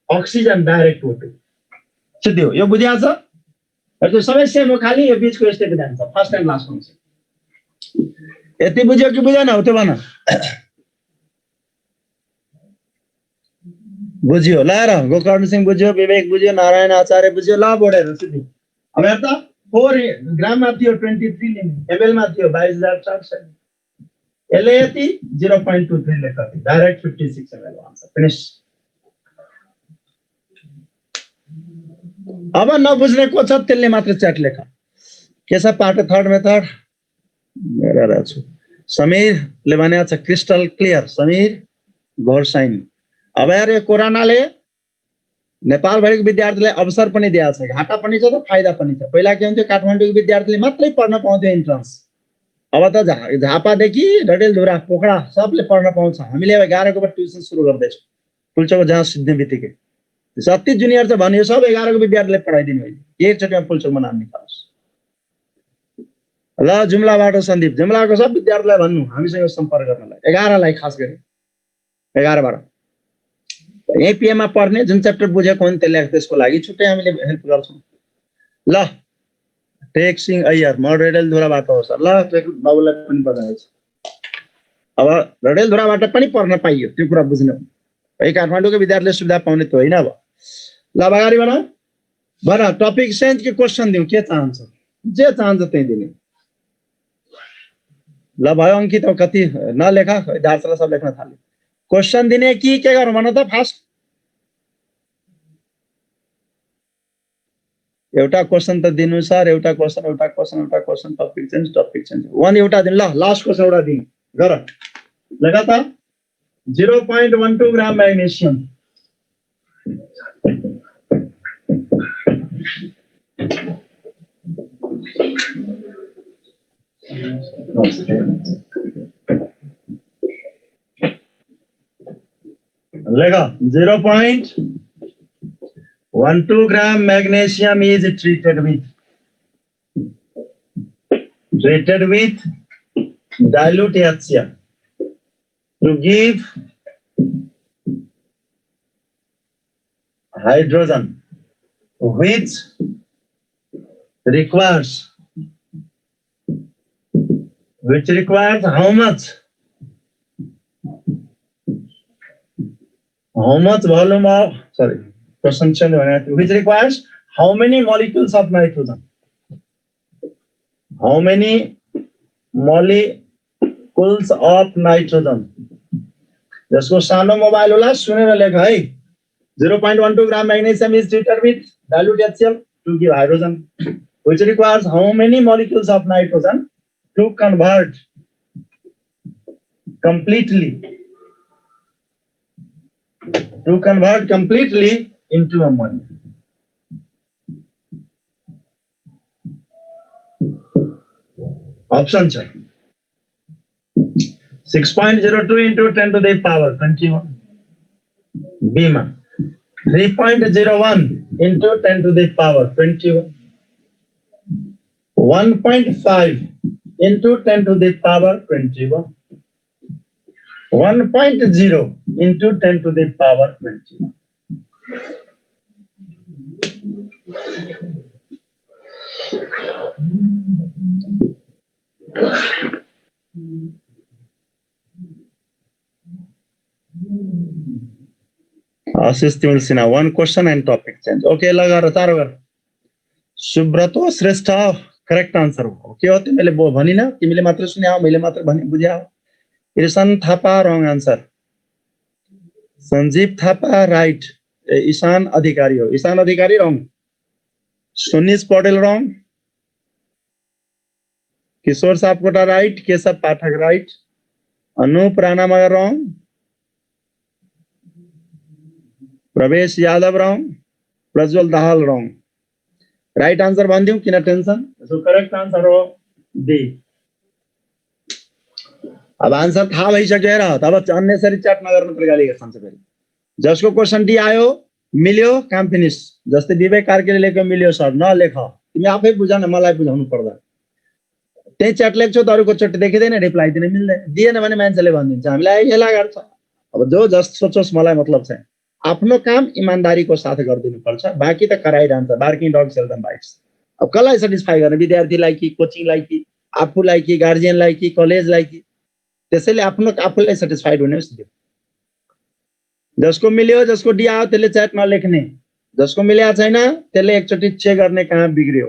अक्सिजन डाइरेक्ट O2 सिधै हो। यो बुझ्या छ? त्यो सबै सेम हो खाली यो बीचको स्टेप जान्छ फर्स्ट एन्ड लास्ट हुन्छ। यति बुझ्यो कि बुझेन हो त्यो भन? बुझ्यो? ल हेर गोकर्ण सिंह बुझ्यो, विवेक बुझ्यो, नारायण आचार्य बुझ्यो। ल बोडेर सिधै अब हेर त 4 ग्राममा थियो 23 ml मा थियो 22040। यसले यति 0.23 ले कति डाइरेक्ट 56 ml आउँछ फिनिश। अब नबुझ्ने को छ त्यसले मात्र च्याट लेख। के छ पार्ट थर्ड मेथड? हेरेर छु समीरले भनेको छ क्रिस्टल क्लियर। समीर घोरसाइनी। अब यार यो कोरोनाले नेपालभरिको विद्यार्थीलाई अवसर पनि दिएको छ, घाटा पनि छ त फाइदा पनि छ। पहिला के हुन्थ्यो काठमाडौँको विद्यार्थीले मात्रै पढ्न पाउँथ्यो इन्ट्रान्स। अब त झापादेखि डडेलधुरा पोखरा सबले पढ्न पाउँछ। हामीले अब 11 को ट्युसन सुरु गर्दैछौँ पुल्चोको जहाँ सिद्धि बित्तिकै जति जुनियर छ भन्यो सब 11 को विद्यार्थीले पढाइदिनु होइन। एकचोटिमा पुल्चोकमा नाम निकालोस्। ल जुम्लाबाट सन्दीप जुम्लाको सब विद्यार्थीलाई भन्नु हामीसँग सम्पर्क गर्नलाई 11 लाई खास गरी 11 12 यही पिएममा पढ्ने जुन च्याप्टर बुझेको हुन्छ त्यसको लागि छुट्टै हामीले हेल्प गर्छौँ। ल टेक्सिङ अय्यर म रेडेलधुराबाट हो सर। ल बाबुलाई पनि बधाई छ। अब रेडेलधुराबाट पनि पढ्न पाइयो त्यो कुरा बुझ्नु। है काठमाडौँको विद्यार्थीले सुविधा पाउने त होइन। अब ल अगाडि बढाऊ। भन टपिक सेन्स के क्वेसन दिउँ के चाहन्छ? जे चाहन्छ त्यही दिने। ल भयो अंकित कति नलेखा दार्चला सब लेख्न थाल्यो। क्वेसन दिने कि के गरौँ भन त फास्ट। एउटा क्वेसन त दिनु सर। एउटा क्वेसन टपिक चेन्ज 1 एउटा दिनु। ल लास्ट क्वेसन एउटा दिनु गर लगा त 0.12 ग्राम मैग्नीशियम लेगा 0.12 gram magnesium is treated with dilute HCl to give hydrogen which requires how much volume of question which requires how many molecules of nitrogen? How many molecules of nitrogen? जसको सानो mobile होला सुनेर लेख है। 0.12 gram magnesium is treated with dilute HCl to give hydrogen which requires how many molecules of nitrogen to convert completely into ammonia. Option check. 6.02 into 10 to the power 21. Bima. 3.01 into 10 to the power 21. 1.5 into 10 to the power 21. 1.0 into 10 to the power 21. Assist Simulsina, one question and topic change. Okay, लगा चारो कर। Subroto Shrestha correct answer हो। के हो तिमीले भनिन? तिमीले मात्र सुन्यौ मैले मात्र भने बुझ्यौ। Ishan Thapa wrong answer. Sanjeev Thapa right. Ishan Adhikari हो। Ishan Adhikari wrong. Sunish Patel wrong. Kishor Sapkota right. Keshav Pathak right. Anup Rana Magar wrong. Prabesh Yadav wrong. Prajwal Dahal wrong. Right answer भनिदिउँ किन टेन्सन? सो करेक्ट आंसर हो डी। अब आंसर थाहा भइसक्यो र अब अननेसरी च्याट नगर्नु प्रगाली गर्छन् फेरि। जसको क्वेशन डी आयो मिल्यो काम फिनिश। जस्तै विवेक कार्कीले लेख्यो मिल्यो सर नलेख। तिमी आफै बुझाउन मलाई बुझाउनु पर्दा। त्यही च्याट लेख्छौ त अरूको चोट देखिदैन रिप्लाई दिन मिल्दैन। दिएन भने मान्छेले भनिदिन्छ हामीलाई हेला गर्छ। अब जो जस सोचोस् मलाई मतलब छैन। आफ्नो काम इमानदारीको साथ गरिदिनु पर्छ। बाँकी त कराइरहन्छ। बार्किङ डग सेल्डम बाइट्स। अब कसलाई सेटिस्फाई गर्ने? विद्यार्थीलाई कि कोचिङलाई कि आफूलाई कि गार्जियनलाई कि कलेजलाई कि? त्यसैले आफूलाई सेटिस्फाइड हुने होस्। जसको मिल्यो जसको डी आयो त्यसले च्याट नलेख्ने। जसको मिल्या छैन त्यसले एकचोटि चेक गर्ने कहाँ बिग्रियो।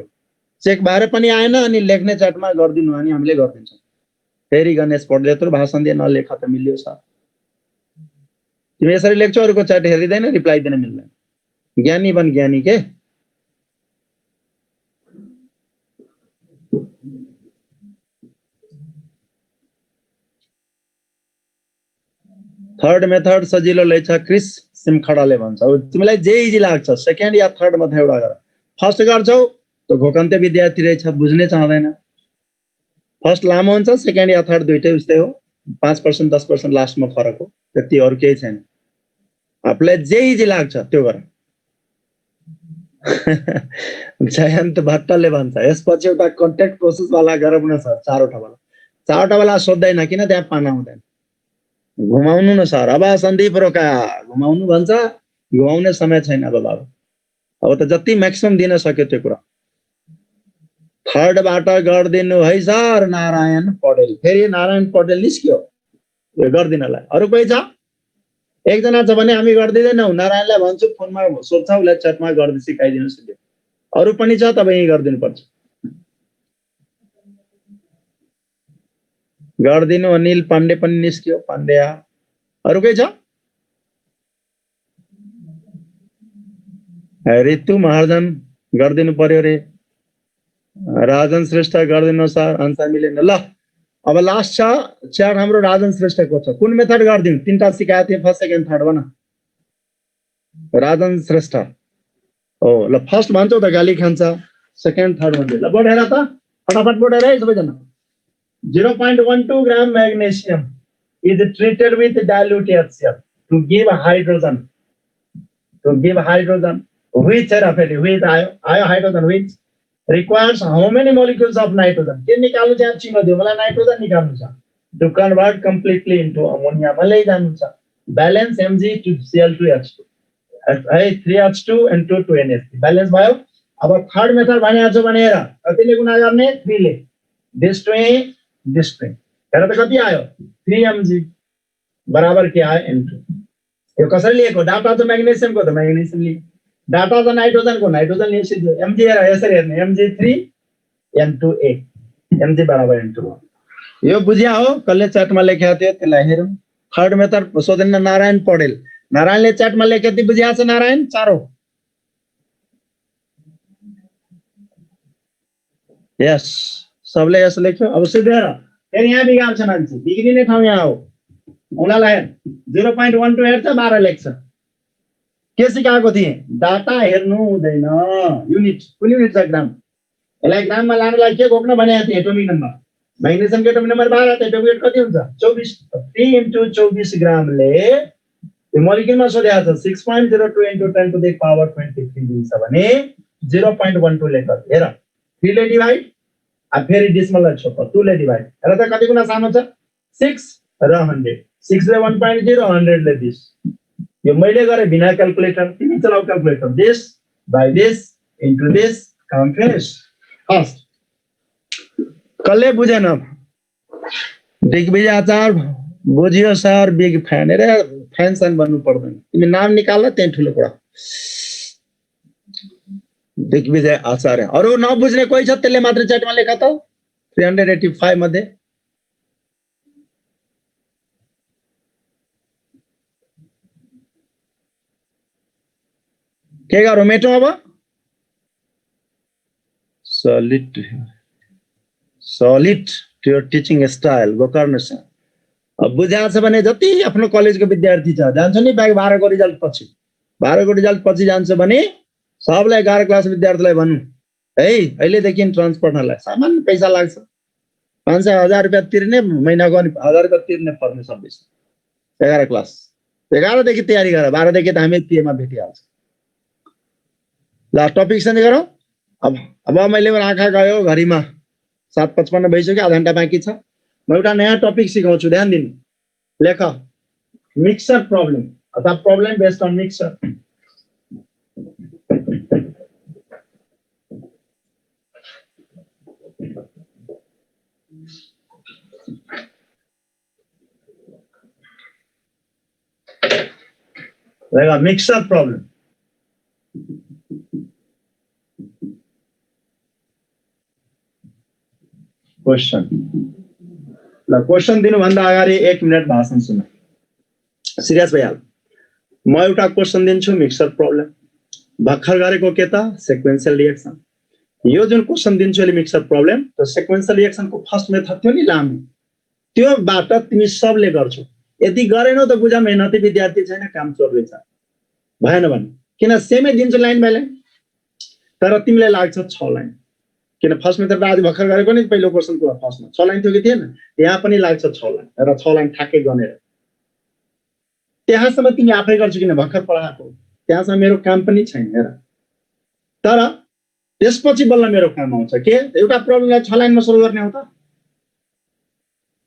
चेक भएर पनि आएन अनि लेख्ने च्याटमा गरिदिनु अनि हामीले गरिदिन्छौँ। फेरि गणेश पढ्दै यत्रो भाषण दिए नलेख त मिल्यो सर। तिमी यसरी लेख्छौ अरूको च्याट हेरिदैन रिप्लाई दिन मिल्दैन। ज्ञानी बन ज्ञानी के। थर्ड मेथड सजिलो लैछ क्रिस सिमखडाले भन्छ। तिमीलाई जे इजी लाग्छ सेकेन्ड या थर्ड मध्ये एउटा गर। फर्स्ट गर्छौ त घोकन्ते विद्यार्थी रहेछ बुझ्नै चाहदैन। फर्स्ट लामो हुन्छ सेकेन्ड या थर्ड दुईटै उस्तै हो। 5% 10% लास्टमा फरक हो। त्यति अरु केही छैन। आफूलाई जे इजी लाग्छ त्यो गर। जयन्त भट्टले भन्छ यसपछि एउटा कन्ट्याक्ट प्रोसेस वाला गरौँ न सर। चारवटा वाला सोध्दैन किन त्यहाँ पाना हुँदैन। घुमाउनु न सर। अब सन्दीप रोका घुमाउनु भन्छ, घुमाउने समय छैन अब बाबु। अब त जति म्याक्सिमम दिन सक्यो त्यो कुरा। थर्डबाट गरिदिनु है सर नारायण पौडेल। फेरि नारायण पौडेल निस्क्यो यो गरिदिनलाई। अरू कोही छ? एकजना छ भने हामी गरिदिँदैनौँ। नारायणलाई भन्छु फोनमा सोध्छ, उसलाई च्याटमा गर्दै सिकाइदिनुहोस्। अरू पनि छ, तपाईँ यही गरिदिनु पर्छ। गरिदिनु। अनिल पाण्डे पनि निस्क्यो। पाण्डेया। अरू कोही छ? ऋतु महाजन गरिदिनु पर्यो रे। राजन श्रेष्ठ गरिदिनु सर, आन्सर मिलेन। ल अब लास्ट छ च्याट हाम्रो राजन श्रेष्ठको छ। कुन मेथड गरिदिउँ? तीनटा सिकाएको थिएँ, फर्स्ट सेकेन्ड थर्ड भन। राजन श्रेष्ठ हो। ल फर्स्ट भन्छौ त गाली खान्छ, सेकेन्ड थर्ड भन्छ। ल बोर्ड हेर त, फटाफट बोर्ड हेर है सबैजना। 0.12 ग्राम magnesium is treated with dilute HCl to give hydrogen. To give hydrogen, which hydrogen which requires how many molecules of nitrogen? के निकाल्नु छ? चिनो दियो मलाई, नाइट्रोजन निकाल्नु छ। To convert completely into ammonia मलाई जान्नु छ। Balance Mg to Cl2H2 है 3H2 and 2NH3 बैलेन्स भयो। अब थर्ड मेथड भनेको छ भने हेर कतिले गुणा गर्ने? 3 ले। this to हेर त कति आयो? 3Mg बराबर के आयो? N2। यो कसरी लिएको? डाटा छ म्याग्नेसियमको त म्याग्नेसियम लिए, डाटा छ नाइट्रोजनको नाइट्रोजन लिए। Mg हेर यसरी हेर्ने, Mg3 N2A, Mg बराबर N2। यो बुझ्या हो? कसले च्याटमा लेखेको थियो त्यसलाई हेरौँ। थर्ड मेथड सोधेन नारायण पौडेल। नारायणले च्याटमा लेखे ती बुझ्या छ नारायण? चारो यस, सबले यस लेख्यो। अब सिधै हेर, फेरि यहाँ बिगार्छ मान्छे, बिग्रिने ठाउँ यहाँ हो। उनीहरूलाई हेर 0.12 हेर्छ, 12 लेख्छ। के सिकाएको थिएँ? डाटा हेर्नु हुँदैन, युनिट। कुन युनिट छ? ग्राम। यसलाई ग्राममा लानलाई के घोक्न भनेको थिएँ? Atomic number. म्याग्नेसियमको एटोमिक नम्बर 12, एटोमिक वेट कति हुन्छ? 24। 3 × 24 ग्रामले यो मोलिक्युलमा सोधेको छ 6.02 × 10 to the power 23 दिन्छ भने 0.12 लेख। हेर 3 ले डिभाइड, अब फेरि डेसिमललाई छोप, 2 ले डिभाइड। हेर त कति गुणा सानो छ? 6 र 100। 6 ले 1.0, 100 ले 20। यो मैले गरे बिना क्याल्कुलेटर। तिमी चलाऊ calculator. This by this into this, काम फिनिश। फर्स्ट कसले बुझेन? दिग्विजय आचार बुझियो सर, बिग फ्यान। अरे फ्यान सान बन्नु पर्दैन, तिमी नाम निकाल, त्यही ठुलो कुरा। दिग्विजय आचार्य। अरू नबुझ्ने कोही छ? त्यसले मात्र च्याटमा लेख त। 385 मध्ये के गरौँ? मेटौँ अब? Solid to your teaching style Gokarnesh. अब बुझाएको छ भने जति आफ्नो कलेजको विद्यार्थी छ जान्छ नि 12 को रिजल्ट पछि, 12 को रिजल्ट पछि जान्छ भने सबलाई 11 क्लास विद्यार्थीलाई भन्नु है अहिलेदेखि ट्रान्सपोर्टरलाई सामान्य पैसा लाग्छ, 500-1000 रुपैयाँ तिर्ने, महिनाको 1000 रुपैयाँ तिर्ने पर्ने सबै 11 क्लास। 11 देखि तयारी गर, 12 देखि त हामी पिएमा भेटिहाल्छ। ल टपिक चेन्ज गरौँ। अब मैले आँखा गयो घडीमा 7:55 भइसक्यो, आधा घण्टा बाँकी छ। म एउटा नयाँ टपिक सिकाउँछु, ध्यान दिनु। लेख मिक्सर प्रब्लम अथवा प्रब्लम बेस्ड अन मिक्सर। लेख मिक्सर प्रब्लम। क्वेश्चन। ल क्वेश्चन दिनुभन्दा अगाडि 1 मिनट भाषण सुन। सिरियस भइहाल। म एउटा क्वेश्चन दिन्छु, मिक्सर प्रब्लम भर्खर गरेको के त सिक्वेन्शियल रिएक्सन। यो जुन क्वेश्चन दिन्छु अहिले मिक्सर प्रब्लम, त्यो सिक्वेन्शियल रिएक्सनको फर्स्ट मेथड थियो नि लामो, त्योबाट तिमी सबले गर्छौ। यदि गरेनौ त बुझा मेहनती विद्यार्थी छैन, काम चोर्दैछ। भएन भने किन सेमै दिन्छु लाइन बाइ लाइन, तर तिमीलाई लाग्छ 6 लाइन। किन फर्स्ट मेथड आज भर्खर गरेको नि पहिलो क्वेशनको फर्स्टमा 6 लाइन थियो कि थिएन, यहाँ पनि लाग्छ 6 लाइन र 6 लाइन ठ्याक्कै गनेर त्यहाँसम्म तिमी आफै गर्छौ किन भर्खर पढाएको, त्यहाँसम्म मेरो काम पनि छैन हेर। तर त्यसपछि बल्ल मेरो काम आउँछ के एउटा प्रब्लमलाई 6 लाइनमा सोल्भ गर्ने हो त।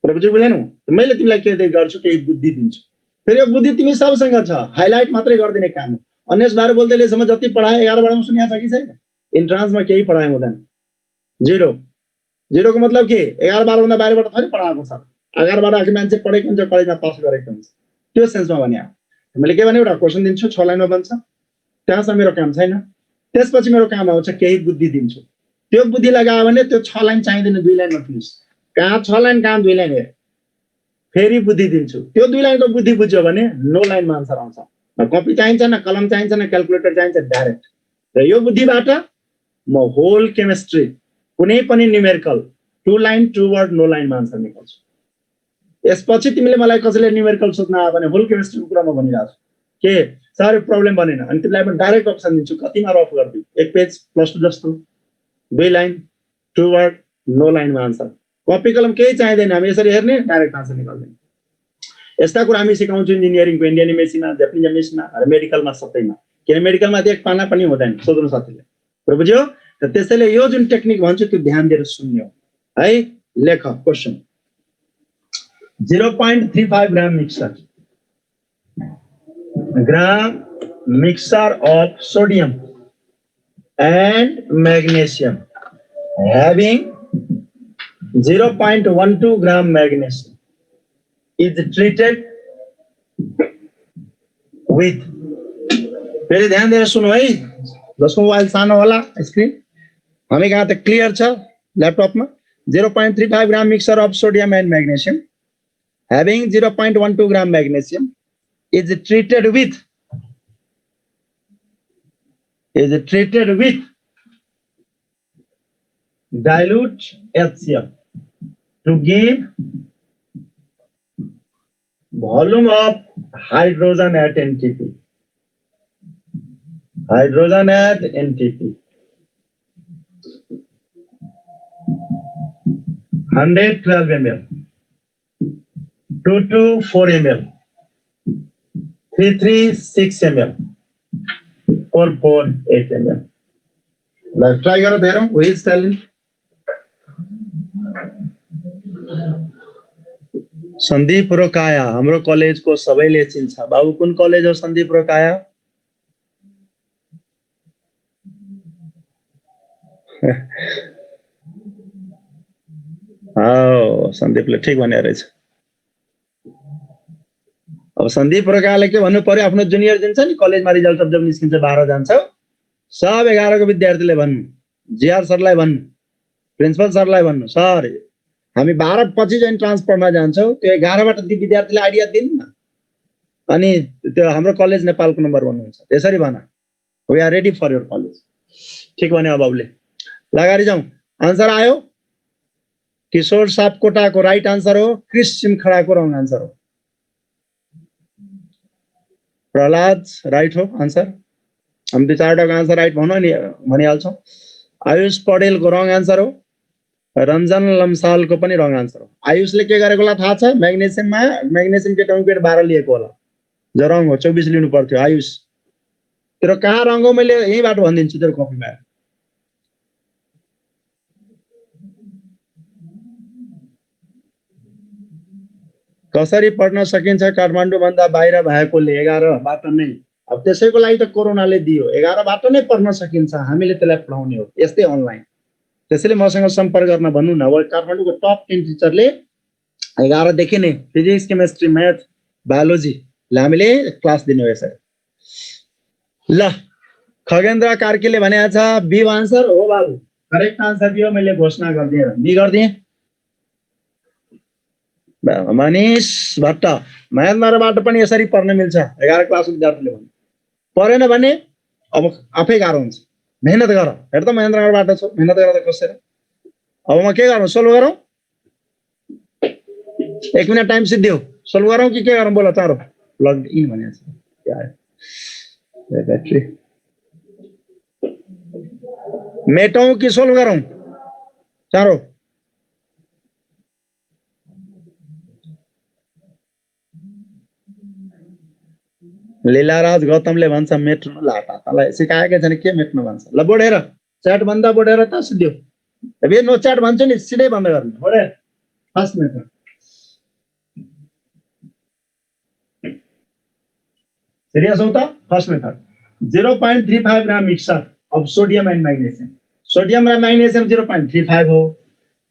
प्रभुजी बुझ्नु मैले तिमीलाई के गर्छु, केही बुद्धि दिन्छु। फेरि यो बुद्धि तिमी सबसँग छ, हाइलाइट मात्रै गरिदिने काम हो। अन्यस बारे बोल्दैले सम्म जति पढाए 11 सुनिया छ कि छैन? इन्ट्रान्समा केही पढाए हुँदैन, जिरो। जिरोको मतलब के? 11-12 भन्दा बाहिरबाट थोरै पढाएको छ। 11-12 आएको मान्छे पढेको हुन्छ, कलेजमा पास गरेको हुन्छ, त्यो सेन्समा भने। मैले के भने, एउटा क्वेसन दिन्छु, 6 लाइनमा बन्छ, त्यहाँसम्म मेरो काम छैन। त्यसपछि मेरो काम आउँछ केही बुद्धि दिन्छु। त्यो बुद्धि लगायो भने त्यो 6 लाइन चाहिँदैन, 2 लाइनमा फिनिस। कहाँ 6 लाइन, कहाँ 2 लाइन? फेरि बुद्धि दिन्छु, त्यो 2 लाइनको बुद्धि बुझ्यो भने 9 लाइनमा आन्सर आउँछ। न कपी चाहिन्छ, न कलम चाहिन्छ, न क्याल्कुलेटर चाहिन्छ, डाइरेक्ट। र यो बुद्धिबाट म होल केमिस्ट्री, कुनै पनि न्युमेरिकल 2 लाइन 2 वर्ड 9 लाइनमा आन्सर निकाल्छु। यसपछि तिमीले मलाई कसैले न्युमेरिकल सोध्न आयो भने होल केमिस्ट्रीको कुरा म भनिरहेको छु के सर प्रब्लम बनेन, अनि तिमीलाई म डाइरेक्ट अप्सन दिन्छु, कतिमा रफ गरिदिउ, 1 पेज +2 जस्तो, 2 लाइन 2 वर्ड 9 लाइनमा आन्सर। कपी कलम केही चाहिँदैन, हामी यसरी हेर्ने, डाइरेक्ट आन्सर निकाल्दिने। यस्ता कुरा हामी सिकाउँछौँ इन्जिनियरिङको, इन्डियन एमएससीमा, जापानिज एमएससीमा र मेडिकलमा, सबैमा। किन मेडिकलमा त 1 पाना पनि हुँदैन, सोध्नु साथीले। बुझ्यो? त त्यसैले यो जुन टेक्निक भन्छु त्यो ध्यान दिएर सुन्नु है। लेख question, 0.35 gram mixer, of sodium and magnesium having 0.12 gram magnesium is treated with, फेरि ध्यान दिएर सुन्नु है, जसको मोबाइल सानो होला स्क्रिन, हामी कहाँ त क्लियर छ ल्यापटपमा। 0.35 ग्राम mixer of sodium and magnesium having 0.12 gram magnesium is treated with dilute HCl to give volume of hydrogen at NTP. 112 ml, 224 ml, 336 ml, 448 ml. Let's try करो दे रहा हूँ, वही स्टाइल। सन्दीप रोकाया हाम्रो कलेजको सबैले चिन्छ। बाबु कुन कलेज हो सन्दीप रोकाया? सन्दीपले ठिक भने रहेछ। अब सन्दीप रोकायाले के भन्नु पर्यो, आफ्नो जुनियर जुन छ नि कलेजमा रिजल्ट जब निस्किन्छ 12 जान्छ, सब 11 को विद्यार्थीले भन्नु, जीआर सरलाई भन्नु, प्रिन्सिपल सरलाई भन्नु, सर हामी 12 पछि चाहिँ ट्रान्सफरमा जान्छौँ, त्यो 11 बाट ती विद्यार्थीले आइडिया दिनु न, अनि त्यो हाम्रो कलेज नेपालको नम्बर 1 हुन्छ, त्यसरी भन। We are ready for your college. ठीक भन्यो बाबुले। लगारी जाउँ, आन्सर आयो। किशोर सापकोटाको राइट आन्सर हो, क्रिस सिमखडाको रङ आन्सर हो। प्रहलाद राइट हो आन्सर, हम 2-4 आन्सर राइट भनिहाल्छौँ। आयुष पौडेलको रङ आन्सर हो, रञ्जन लम्सालको पनि रङ आन्सर हो। आयुषले के गरेको होला थाहा छ? म्याग्नेसियमको टङ्केट 12 लिएको होला, जो रङ हो 24 लिनु पर्थ्यो। आयुष तेरो कहाँ रङ हो मैले यहीँबाट भनिदिन्छु तेरो कपीमा। कसरी पढ्न सकिन्छ काठमाडौँ भन्दा बाहिर भएकोले? 11 बाट नै। अब त्यसैको लागि त कोरोनाले दियो, 11 बाट नै पढ्न सकिन्छ, हामीले त्यसलाई पढाउने हो यस्तै अनलाइन। त्यसैले मसँग सम्पर्क गर्न भन्नु न। अब काठमाडौँको टप 10 टिचरले 11 देखि नै फिजिक्स, केमिस्ट्री, म्याथ, बायोलोजी ले हामीले क्लास दिनु हो यसरी। ल खगेन्द्र कार्कीले भनेको छ बी आन्सर हो बाबु, करेक्ट आन्सर दियो, मैले घोषणा गरिदिएँ, बी गरिदिएँ। मनीष भट्ट, महेन्द्रबाट पनि यसरी पढ्न मिल्छ, 11 क्लासको विद्यार्थीले भन्नु परेन भने अब आफै गाह्रो हुन्छ। मेहनत गर, हेर त महेन्द्रबाट छ, मेहनत गरेर कसरी। अब म के गरौँ, सोल्भ गरौँ? 1 मिनट टाइम सिद्धियो, सोल्भ गरौँ कि के गरौँ? बोल चाँडो। लग इन भनेको छ, के आयो? ब्याट्री मेटौँ कि सोल्भ गरौँ? चाँडो। लीलाराज गौतमले भन्छ मेट्नु लाटा, तँलाई सिकाएकै छैन के मेट्नु भन्छ। ल बोडेर, च्याट भन्दा बोडेर त सिद्धियो। अब यो नो च्याट भन्छु नि, सिधै बन्द गर्नु, बोडेर 5 मिनट। सिरियस हो त first method 0.35 gram mixture of sodium and magnesium, sodium र म्याग्नेसियम 0.35 हो,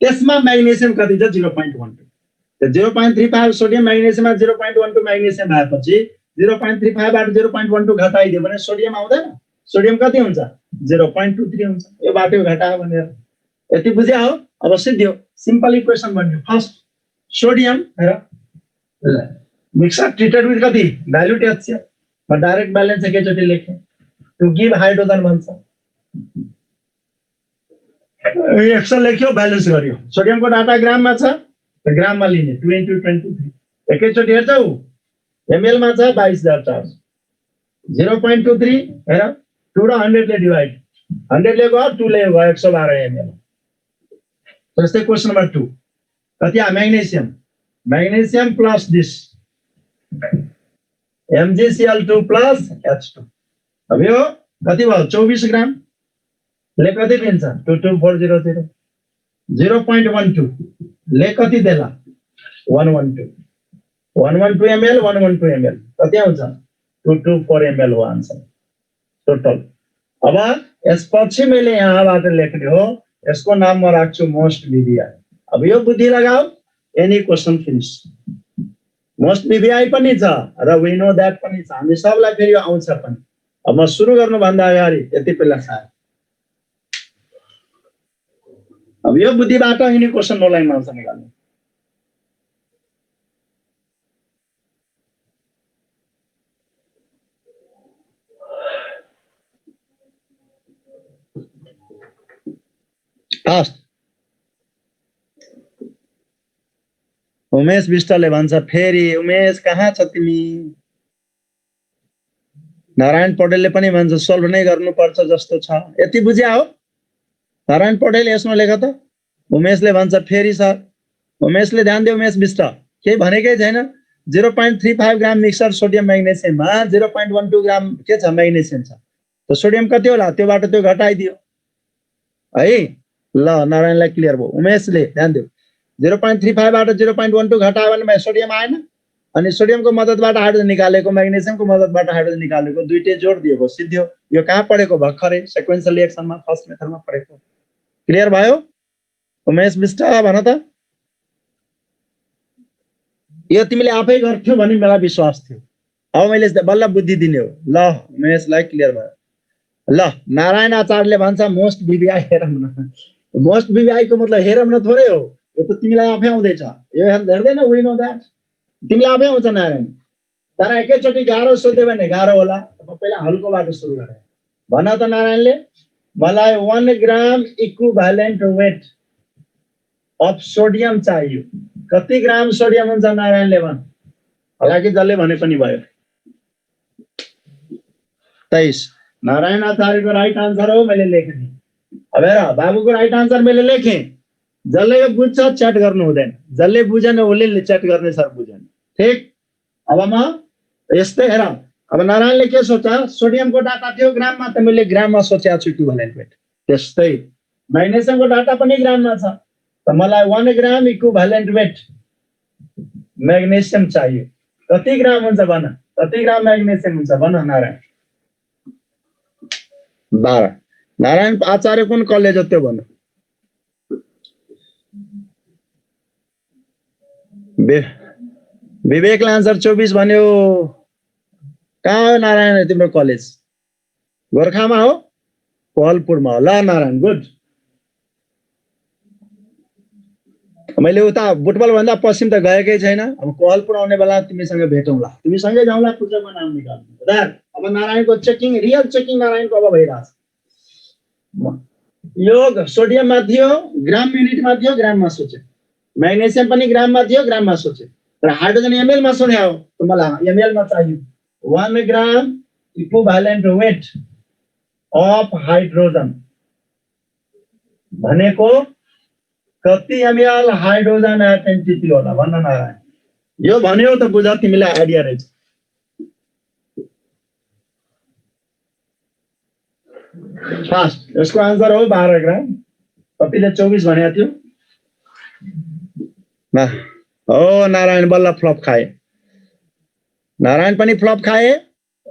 त्यसमा म्याग्नेसियम कति छ 0.12, 0.35 सोडियम म्याग्नेसियममा 0.12 म्याग्नेसियम भएपछि 0.35 बाट 0.12 घटाइदियो भने सोडियम आउँदैन, सोडियम कति हुन्छ 0.23 हुन्छ, यो बाटो घटायो भनेर यति बुझ्या हो। अब सिद्धियो सिम्पल इक्वेसन बन्यो, फर्स्ट सोडियम हेर मिक्सर ट्रिटेड विथ कति डाइल्युट HCl, म डाइरेक्ट ब्यालेन्स एकैचोटि लेखेँ टु गिभ हाइड्रोजन भन्छ, एक्सल लेख्यो ब्यालेन्स गर्यो, सोडियमको डाटा ग्राममा छ त ग्राममा लिने 2 into 23, एकैचोटि हेर्छौ ml मा छ 22,000 चार्ज 0.23 हेर 2 र 100 ले डिवाइड, 100 ले गयो 2 ले गयो 112 ml। जस्तै क्वेसन नम्बर 2 कति आ magnesium, magnesium plus this MgCl2 plus H2, अब यो कति भयो 24 ग्राम ले कति दिन्छ 22400, 0.12 ले कति देला 112 ml 112 ml कति आउँछ 224 ml हो आन्सर टोटल। अब यसपछि मैले यहाँबाट लेख्ने हो, यसको नाम म राख्छु मोस्ट VBI। अब यो बुद्धि लगाऊ, any question finish. Most VBI पनि छ र वी नो दैट पनि छ, हामी सबलाई फेरि यो आउँछ पनि। अब म सुरु गर्नु भन्दा अगाडि यति बेला सार, अब यो बुद्धिबाट यिनी क्वेसन नो लाइनमा आउँछ निकाल्नु। फास्ट उमेश विष्टले भन्छ फेरि उमेश कहाँ छ तिमी, नारायण पौडेलले पनि भन्छ सल्भ नै गर्नुपर्छ जस्तो छ, यति बुझ्या हो नारायण पौडेल यसमा लेख त। उमेशले भन्छ फेरि सर, उमेशले ध्यान दियो, उमेश विष्ट केही भनेकै छैन। 0.35 ग्राम मिक्सर सोडियम म्याग्नेसियममा 0.12 ग्राम के छ म्याग्नेसियम छ, त सोडियम कति होला त्योबाट त्यो घटाइदियो है। ल नारायणलाई क्लियर भयो। उमेशले ध्यान दियो 0.35 बाट 0.12 घटायो भने सोडियम आएन, अनि सोडियमको मद्दतबाट हाइड्रोजन निकालेको, म्याग्नेसियमको मद्दतबाट हाइड्रोजन निकालेको, दुईटै जोड दिएको सिद्धियो। यो कहाँ पढेको भर्खरै सिक्वेन्शियल रिएक्सनमा फर्स्ट मेथडमा पढेको। क्लियर भयो उमेश विष्ट भन त। यो तिमीले आफै गर्थ्यौ भने मलाई विश्वास थियो, अब मैले बल्ल बुद्धि दिने हो। ल उमेशलाई क्लियर भयो। ल नारायण आचार्यले भन्छ मोस्ट VBI हेरौँ न। मोस्ट VBI को मतलब हेरौँ न थोरै हो, यो त तिमीलाई आफै आउँदैछ, यो हेर्दैन वी नो दैट, तिमीलाई आफै आउँछ नारायण। तर एकैचोटि गाह्रो सोध्यो भने गाह्रो होला, म पहिला हल्कोबाट सुरु गरेँ। भन त नारायणले, मलाई 1 gram equivalent weight of sodium चाहियो। कति ग्राम सोडियम हुन्छ नारायणले भन, हालाकि जसले भने पनि भयो। 23 नारायण आचार्यको राइट आन्सर हो, मैले लेखेँ। अब हेर बाबुको राइट आन्सर मैले लेखेँ, जसले यो बुझ्छ च्याट गर्नु हुँदैन, जसले बुझेन उसले च्याट गर्ने सर बुझेन। ठीक, अब म यस्तै हेर, अब नारायणले के सोचा, सोडियमको डाटा थियो ग्राममा, त मैले ग्राममा सोचेको छु इक्विभ्यालेन्ट वेट। त्यस्तै म्याग्नेसियमको डाटा पनि ग्राममा छ, त मलाई 1 ग्राम इक्विभ्यालेन्ट वेट म्याग्नेसियम चाहियो। कति ग्राम हुन्छ भन, कति ग्राम म्याग्नेसियम हुन्छ भन नारायण। 12 नारायण आचार्य कुन कलेज हो त्यो भन। विवेकले आन्सर 24 भन्यो। कहाँ हो नारायण तिम्रो कलेज, गोर्खामा हो कोहलपुरमा हो। ल नारायण गुड। मैले उता बुटबल भन्दा पश्चिम त गएकै छैन, अब कोहलपुर आउने बेला तिमीसँग भेटौँला, तिमीसँगै जाउँला पूजाको नाम निकाल्नु। अब नारायणको चेकिङ, रियल चेकिङ नारायणको अब भइरहेछ। यो सोडियममा थियो ग्राम युनिटमा थियो, ग्राममा सोचे। म्याग्नेसियम पनि ग्राममा थियो, ग्राममा सोचे। तर हाइड्रोजन ml मा सोध्या हो, त मलाई ml मा चाहियो। 1 gram equivalent weight of hydrogen भनेको कति ml हाइड्रोजन एटोमिसिटी होला भन्न नारायण। यो भन्यो त बुझ, तिमीलाई आइडिया रहेछ। फास्ट यसको आन्सर हो 12 ग्राम। कतिले 24 भनेको थियो ना। ओ नारायण बल्ल फ्लप खाए, नारायण पनि फ्लप खाए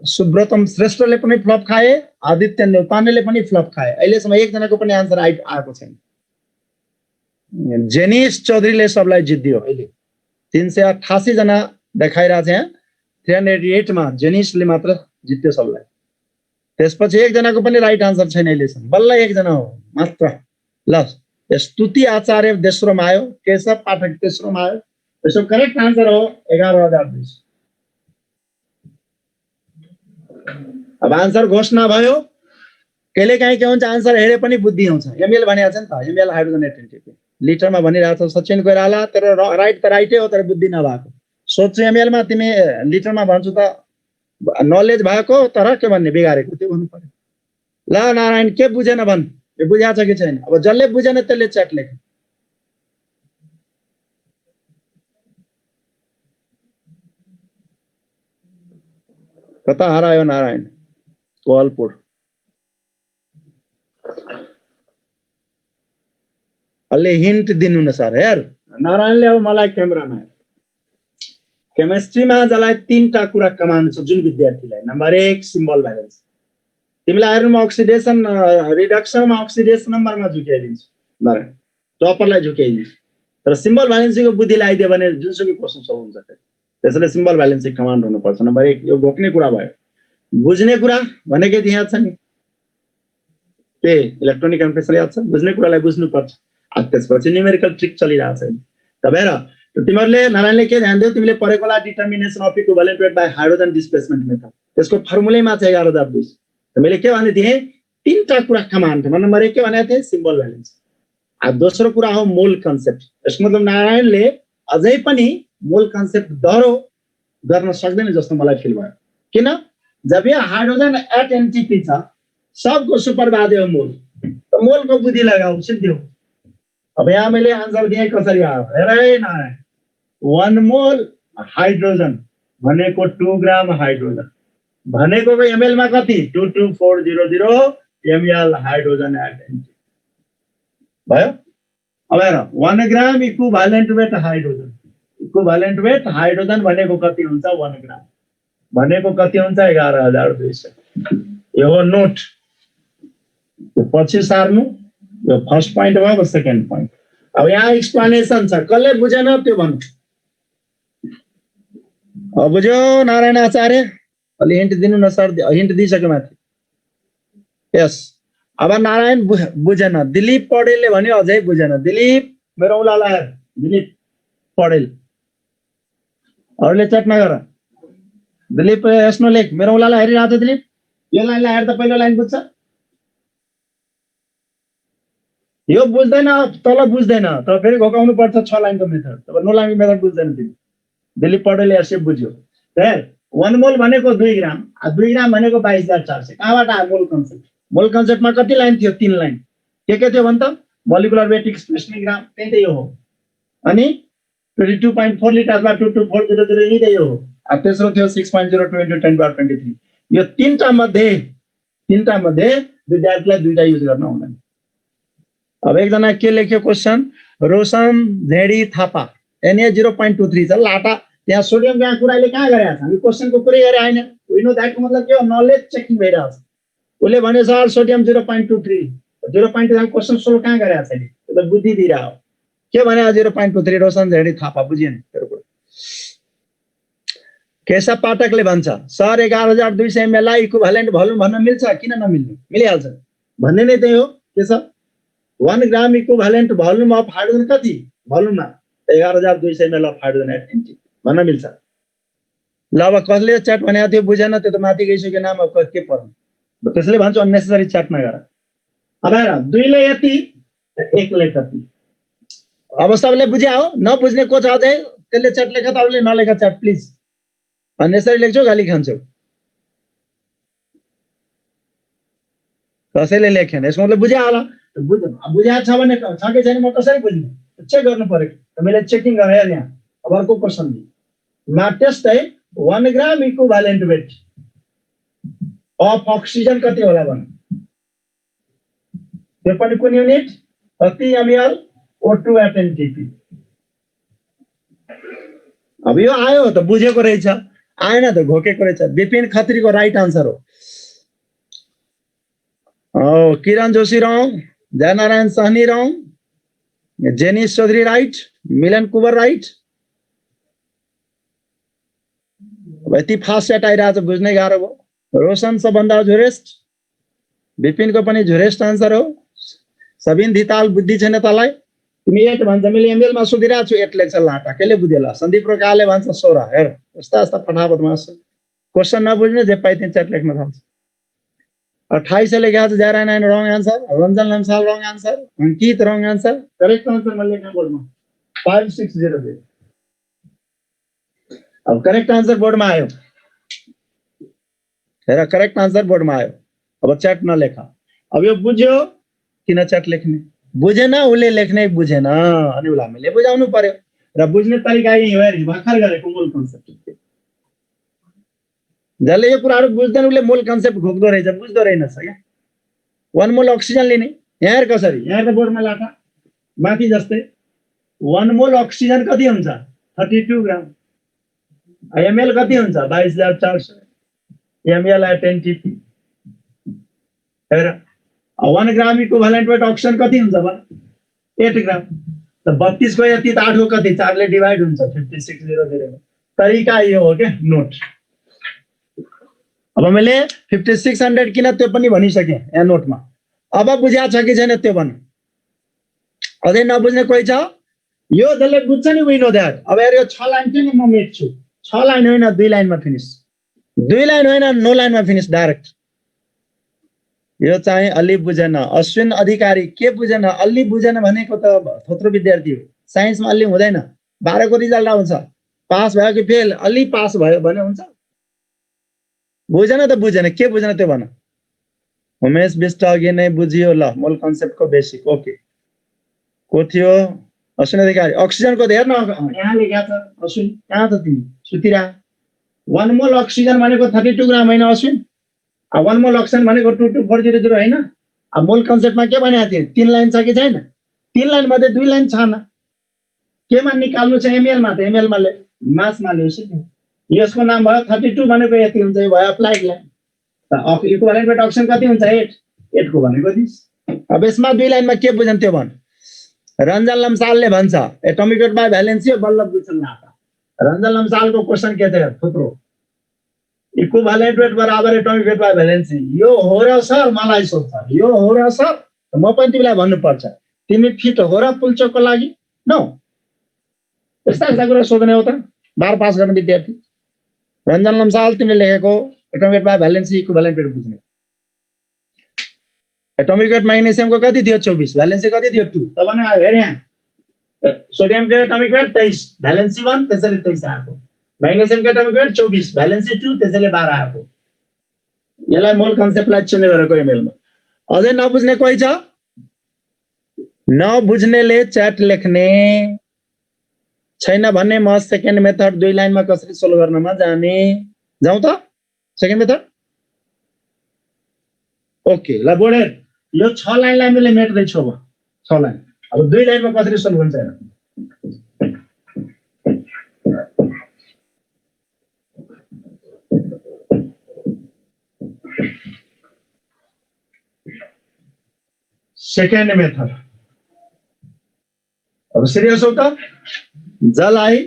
सुब्रतम श्रेष्ठले पनि फ्लप खाए, आदित्य नेपानेले पनि फ्लप खाए। अहिलेसम्म एकजनाको पनि आन्सर आएको छैन। जेनिस चौधरीले सबलाई जित्दियो। अहिले 388 जना देखाइरहेको छ यहाँ। 388 मा जेनिसले मात्र जित्यो सबलाई। त्यसपछि एकजनाको पनि राइट आन्सर छैन अहिलेसम्म। बल्ल एकजना हो मात्र। ल स्तुति आचार्य दोस्रोमा आयो, केशव पाठक तेस्रोमा आयो। त्यसको करेक्ट आन्सर हो 11,200। अब आन्सर घोषणा भयो। कहिलेकाहीँ के हुन्छ आन्सर हेरे पनि बुद्धि आउँछ। एमएल भनिएको छ नि त, एमएल हाइड्रोजन एटम लिटरमा भनिरहेको छ सचिन कोइराला। तर राइट त राइटै हो, तर बुद्धि नभएको। सोध्छु एमएलमा, तिमी लिटरमा भन्छु त नलेज भएको तर के भन्ने बिगारेको, त्यो भन्नु पर्यो। ल नारायण के बुझेन भन्, यो बुझाएको छ कि छैन? अब जसले बुझेन त्यसले च्याट लेख। कता हरायो नारायण? कोहलपुर। अलि हिन्ट दिनु न सर यार। नारायणले अब मलाई क्यामेरामा केमिस्ट्रीमा जसलाई 3टा कुरा कमाउनु छ जुन विद्यार्थीलाई। Number 1 symbol valence. तिमीलाई आयरनमा अक्सिडेसन रिडक्सनमा अक्सिडेसन नम्बरमा झुक्याइदिन्छु नारायण, टपरलाई झुक्याइदिन्छु। तर सिम्बल भ्यालेन्सीको बुद्धि लगाइदियो भने जुनसुकै क्वेसन सल्भ हुन्छ। त्यसैले सिम्बल भ्यालेन्सी कमान्ड हुनुपर्छ। नम्बर 1 यो घोक्ने कुरा भयो। बुझ्ने कुरा भनेकै यहाँ छ नि, के इलेक्ट्रोनिक एम्प्लिफायर याद छ? बुझ्ने कुरालाई बुझ्नुपर्छ। त्यसपछि न्युमेरिकल ट्रिक चलिरहेछ। तपाईहरु तिमीहरुले नारायणले के ध्यान दियो, तिमीले पढेकोला determination of equivalent weight by hydrogen displacement method. त्यसको फर्मुलैमा छ 11,200। मैले के भने थिए 3टा कुरा कमान्ड। नम्बर 1 के भनेको थिए सिम्बल भ्यालेन्स। दोस्रो कुरा हो मोल कन्सेप्ट। यसको मतलब नारायणले अझै पनि मोल कन्सेप्ट दह्रो गर्न सक्दैन जस्तो मलाई फिल भयो। किन? जब यो हाइड्रोजन एट एनटीपी छ, सबको सुपरबादे हो मोल, तो मोल को बुद्धि लगाऊ सिद्धियो। अब यहाँ मैले आन्सर दिए कसरी आयो हेरे नारायण। 1 मोल हाइड्रोजन भनेको 2 ग्राम हाइड्रोजन भनेको एमएल मा कति 22400 एमएल हाइड्रोजन एट एनटीपी भयो। अब हेर 1 gram equivalent weight hydrogen, equivalent weight hydrogen भनेको कति हुन्छ 1 ग्राम भनेको कति हुन्छ 11,200। यो हो नोट। पछि सार्नु। यो फर्स्ट पॉइंट भयो, सेकेन्ड पॉइंट। अब यहाँ एक्सप्लेनेसन छ, कसले बुझेन त्यो भन्नु। अब बुझ्यो नारायण आचार्य? अलि हिन्ट दिनु न सर। हिन्ट दिइसक्यो माथि। यस। अब नारायण बुझेन। दिलीप पौडेलले भन्यो अझै बुझेन। दिलीप मेरो औलाला हेर, दिलीप पौडेल। अरूले चेक नगर। दिलीप यसनो लेख, मेरो औलाला हेरिरहेको छ दिलीप। यो लाइनलाई हेर्दा पहिलो लाइन बुझ्छ? यो बुझ्दैन, तल बुझ्दैन, तर फेरि घोकाउनु पर्छ 6 लाइनको मेथड। तब 9 लाइनको मेथड बुझ्दैन तिमी। दिलीप पौडेलले यसै बुझ्यो। हेर 1 मोल भनेको 2 ग्राम, 2 ग्राम भनेको 22,400। कहाँबाट आयो मोल कन्सेप्ट? मोल कन्सेप्टमा कति लाइन थियो? 3 लाइन। के थियो भन्छ? मोलिकुलर वेट एक्सप्रेसन ग्राम, त्यही त यो हो। अनि 22.4 लिटरमा 22400 यही त यो हो। अब तेस्रो थियो 6.02 × 10^23। यो तीनटा मध्ये विद्यार्थीलाई दुईटा युज गर्न हुँदैन। अब एकजना के लेख्यो क्वेशन, रोशन झेडी थापा Na 0.23 छ लाटा। त्यहाँ सोडियम कहाँ कुराले कहाँ गरेको छ? हामी क्वेशनको कुरै गरे हैन। वी नो दैट मतलब के हो? नलेज चेकिङ भइरहेछ। उले भने सर सोडियम 0.23 क्वेशन सोल्भ कहाँ गरेको छ नि? त्यो त बुद्धि दिइरा हो। के भने 0.23 रोशन झेडी थापा बुझिएन तेरो कुरा। केशव पाठकले भन्छ सर 11,200 ml इक्विभ्यालेन्ट भोल्युम भन्न मिल्छ किन नमिल्ने? मिलिहाल्छ भन्ने नै त्यही हो। के छ 1 gram equivalent volume of hydrogen कति? भोल्युममा 11,200 ml of hydrogen at NT भन्न मिल्छ। ल अब कसले च्याट भनेको थियो बुझेन, त्यो त माथि गइसक्यो नाम। अब के पर्नु? त्यसैले भन्छु अननेसेसरी च्याट नगर। अब हेर 2 ले यति 1 ले कति? अब सबले बुझ्या हो? नबुझ्ने को छ अझै त्यसले च्याट लेख, त अरूले नलेख च्याट प्लिज। अननेसेसरी लेख्छौ गाली खान्छौ। कसैले लेखेन यसको मतलब बुझ्या होला। बुझ्या छ भने छ कि छैन म कसरी बुझ्नु? चेक गर्नु पर्यो। मैले चेकिङ गरे यहाँ। अब अर्को क्वेशन दि मा टेस्ट है 1 gram equivalent weight of oxygen कति होला भन? त्यो पनि कुन युनिट? कति ml O2 at NTP। अब यो आयो त बुझेको रहेछ। आएन त घोकेको रहेछ। विपिन खत्रीको राइट आन्सर हो। किरण जोशी रौं, जयनारायण सहनी रौं, जेनिस चौधरी राइट, मिलन कुबर राइट। यति फास्ट सेट आइरहेछ बुझ्नै गाह्रो भयो। रोशन सबभन्दा झुरेस्ट, विपिनको पनि झुरेस्ट आन्सर हो। सबिन धिताल बुद्धि छैन तलाई, तिमी 8 भन्छ, मैले एमएलमा सोधिरहेको छु 8 लेख्छ लाटा, कसले बुझेला? सन्दीप रोकाले भन्छ 16। हेर यस्ता यस्ता फटाफट मार्छ। क्वेसन नबुझ्ने जे पाइ त्यही च्याट लेख्न थाल्छ। 28 लेखेको छ जयरायन रङ आन्सर, रञ्जन लम्साल रङ आन्सर, अंकित रङ आन्सर। करेक्ट आन्सर मैले लेख्न बोर्डमा 5600। अब करेक्ट आन्सर बोर्डमा आयो। हेर करेक्ट आन्सर बोर्डमा आयो। अब च्याट नलेख। अब यो बुझ्यो किन च्याट लेख्ने? बुझेन उसले लेख्नै बुझेन अनि उसलाई हामीले बुझाउनु पर्यो र बुझ्ने तरिका यही हो। हेर भर्खर गरेको मूल कन्सेप्ट। जसले यो कुराहरु बुझ्दैन उसले मूल कन्सेप्ट घोक्दो रहेछ, बुझ्दो रहेनछ क्या। 1 मोल अक्सिजन लिने, यहाँ हेर कसरी, यहाँ त बोर्डमा लाटा माथि जस्तै 1 मोल अक्सिजन कति हुन्छ? 32 ग्राम। एमएल कति हुन्छ? 22400। ML 10 TP. हेर 1 ग्राम इक्विभ्यालेन्ट वेट अक्सिजन कति हुन्छ भन? 8 ग्राम। त 32 को यति त 8 को कति? 4 ले डिवाइड हुन्छ 5600। तरिका यो हो के नोट। अब मैले 5600 किन त्यो पनि भनिसके यहाँ नोटमा। अब बुझ्या छ कि छैन त्यो भन। अझै नबुझ्ने कोही छ? यो जसले बुझ्छ नि वी नो दैट। अब हेर यो 6 लाइन चाहिँ म मेट्छु। 6 लाइन होइन 2 लाइनमा फिनिश। 2 लाइन होइन 9 लाइनमा फिनिश डाइरेक्ट। यो चाहिँ अलि बुझेन। अश्विन अधिकारी के बुझेन? अलि बुझेन भनेको त थोत्रो विद्यार्थी हो। साइन्समा अलि हुँदैन। 12 को रिजल्ट आउँछ। पास भयो कि फेल? अलि पास भयो भने हुन्छ। बुझेन त बुझेन, के बुझेन त्यो भन। उमेश विष्ट अघि नै बुझियो ल मोल कन्सेप्टको बेसिक। ओके को थियो? अश्विन अधिकारी। अक्सिजनको त हेर्न यहाँ लेख्या छ अश्विन, कहाँ छ तिमी? सुतिरा। 1 मोल अक्सिजन भनेको 32 ग्राम हैन अश्विन? 1 मोल अक्सिजन भनेको 22400 हैन? अब मोल कन्सेप्टमा के भनेको थियो? 3 लाइन छ कि छैन? 3 लाइन मध्ये 2 लाइन छैन। केमा निकाल्नु छ? एमएल मा। त एमएल मा ले, मास मा ले सिधै। यसको नाम भयो 32 भनेको यति हुन्छ, यो भयो अप्लाइड लाइन। त इक्विभ्यालेन्ट वेट अक्सिजन कति हुन्छ? 8। 8 को भनेको 30। अब यसमा 2 लाइनमा के बुझ्न त्यो भन। रञ्जन लम्सालले भन्छ एटोमिक वेट बाइ भ्यालेन्सी बल्ल बुझ्छन् लाटा। रञ्जन लम्सालको क्वेशन के थियो? थुप्रो। इक्विभ्यालेन्ट वेट बराबर एटोमिक वेट बाइ भ्यालेन्सी। यो हो र सर? मलाई सोध्छ यो हो र सर? म पनि तिमीलाई भन्नु पर्छ तिमी फिट हो र पुल्चोकको लागि? नो। यस्ता यस्ता कुरा सोध्ने हो त 12 पास गर्ने विद्यार्थी। रञ्जन लम्साल तिमीले लेखेको atomic weight by valency equivalent weight बुझ्ने। एटोमिक वेट म्याग्नेसियमको कति थियो? 24। भ्यालेन्सी कति थियो? 2। त भने हेर यहाँ सोडियमको एटोमिक वेट 23, भ्यालेन्सी 1, त्यसैले 23 आएको। म्याग्नेसियमको एटोमिक वेट 24, भ्यालेन्सी 2, त्यसैले 12 आएको। यसलाई मोल कन्सेप्टलाई चुने गरेको एमएलमा। अझै नबुझ्ने कोही छ? नबुझ्नेले च्याट लेख्ने। छैन भन्ने म सेकेन्ड मेथड 2 लाइनमा कसरी सोल्भ गर्नमा जाने। जाउँ त सेकेन्ड मेथड। ओके ल बोर्ड हेर, यो 6 लाइनलाई मैले मेट्दै छु अब 6 लाइन। अब 2 लाइनमा कसरी सोल्भ हुन्छ हेर। Second method. अब सिरियस हो त? जसलाई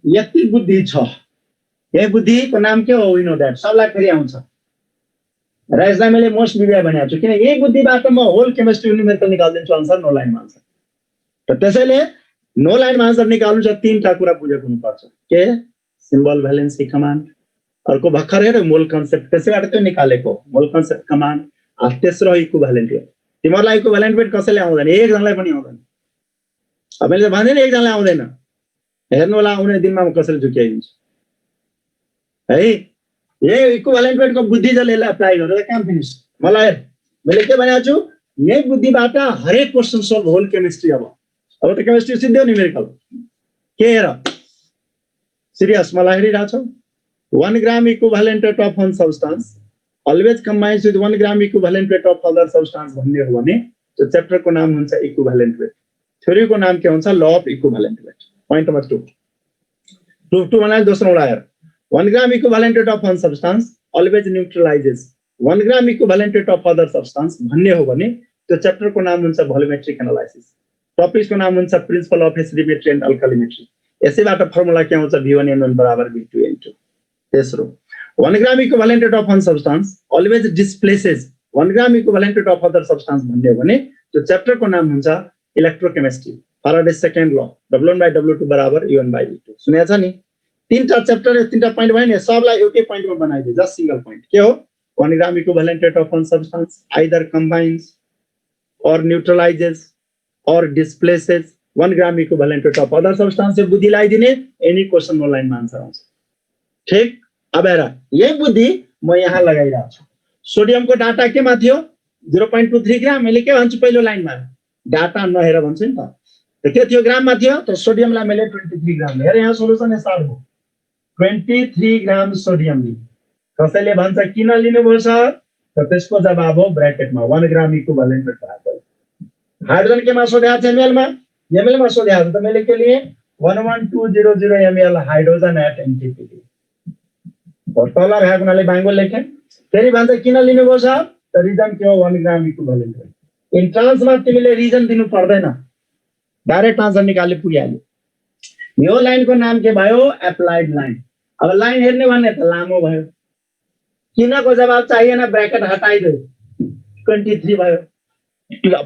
यति बुद्धि छ, यही बुद्धिको नाम के हो? We know that. सबलाई फेरि आउँछ र यसलाई मैले मोस्ट विभिया भनेको छु किन यही बुद्धिबाट म होल केमिस्ट्री न्युमेरिकल निकाल्दिन्छु आन्सर 9 लाइनमा आन्सर। त त्यसैले 9 लाइनमा आन्सर निकाल्नु छ 3टा कुरा बुझेको हुनुपर्छ। के? Symbol, valency, command. अर्को भर्खर हेर मोल कन्सेप्ट, त्यसैबाट त्यो निकालेको मोल कन्सेप्ट, कमान्ड। तेस्रो इक्विभ्यालेन्ट वेट। तिमीहरूलाई इक्विभ्यालेन्ट वेट कसैले आउँदैन, एकजनालाई पनि आउँदैन। अब मैले भने नि एकजनालाई आउँदैन, हेर्नु होला आउने दिनमा म कसरी झुक्याइदिन्छु है। यही इक्विभ्यालेन्ट वेटको बुद्धि जसले एप्लाई गरेर काम फिनिश। मलाई मैले के भनेको छु? यही बुद्धिबाट हरेक क्वेसन सोल्भ होल केमिस्ट्री। अब त केमिस्ट्री सिद्धो न्युमेरिकल। के हेर सिरियस मलाई हेरिरहेको छौ? 1 gram equivalent weight of one substance always combines with 1 gram equivalent weight of other substance भन्ने हो भने त्यो च्याप्टरको नाम हुन्छ इक्विभ्यालेन्ट वेट। थ्योरीको नाम के हुन्छ? Law of equivalent weight. Point number 2 भनेको दोस्रो एउटा हेर। 1 gram equivalent weight of one substance always neutralizes 1 gram equivalent weight of other substance भन्ने हो भने त्यो च्याप्टर को नाम हुन्छ भोल्युमेट्रिक एनालाइसिस, टपिक को नाम हुन्छ प्रिन्सिपल अफ एसिडिमेट्री एन्ड अल्कालिमेट्री। यसैबाट फर्मुला के आउँछ V1N1 बराबर V2N2। तेस्रो 1 gram equivalent weight of one substance always displaces 1 gram equivalent weight of other substance भन्ने हो भने त्यो च्याप्टर को नाम हुन्छ electrochemistry, Faraday's second law, W1/W2 बराबर U1/V2। सुनेको छ नि? तीनटा च्याप्टर तीनटा पॉइंट भयो नि, सबलाई एउटै पॉइन्टमा बनाइदिए, जस्ट सिंगल पॉइंट के हो 1 gram equivalent weight of one substance either combines or neutralizes or displaces 1 gram equivalent weight of other substance। बुद्धि लगाइदिने, एनी क्वेशन नो लाइनमा आन्सर आउँछ। ठीक, अब हेर यही बुद्धि म यहाँ लगाइरहेको छु। सोडियमको डाटा केमा थियो 0.23 ग्राम, मैले के भन्छु पहिलो लाइनमा डाटा नहेर भन्छु नि त के थियो ग्राममा थियो, त सोडियमलाई मैले 23 ग्राम हेरे। यहाँ सोलुसन स्टार्ट भयो 23 ग्राम सोडियम लिनु। कसैले भन्छ किन लिनुभयो सर, त त्यसको जवाब हो ब्र्याकेटमा 1 ग्राम इक्विभ्यालेन्ट भएको। हाइड्रोजन केमा सोधेको छ एमएल मा, एमएल मा सोधेको त मैले के लिए 11200 ml हाइड्रोजन एट एनटीपी तल भएको हुनाले बाङ्गो लेखे। फेरि भन्छ किन लिनुभयो सर, त रिजन के हो 1 ग्राम इक्विभ्यालेन्ट। इन्ट्रान्समा तिमीले रिजन दिनु पर्दैन, डाइरेक्ट आन्सर निकाल्ने पुगिहाल्यो। यो लाइनको नाम के भयो एप्लाइड लाइन। अब लाइन हेर्ने भने त लामो भयो, किनको जवाब चाहिएन, ब्रैकेट हटाइदेऊ 23 भयो।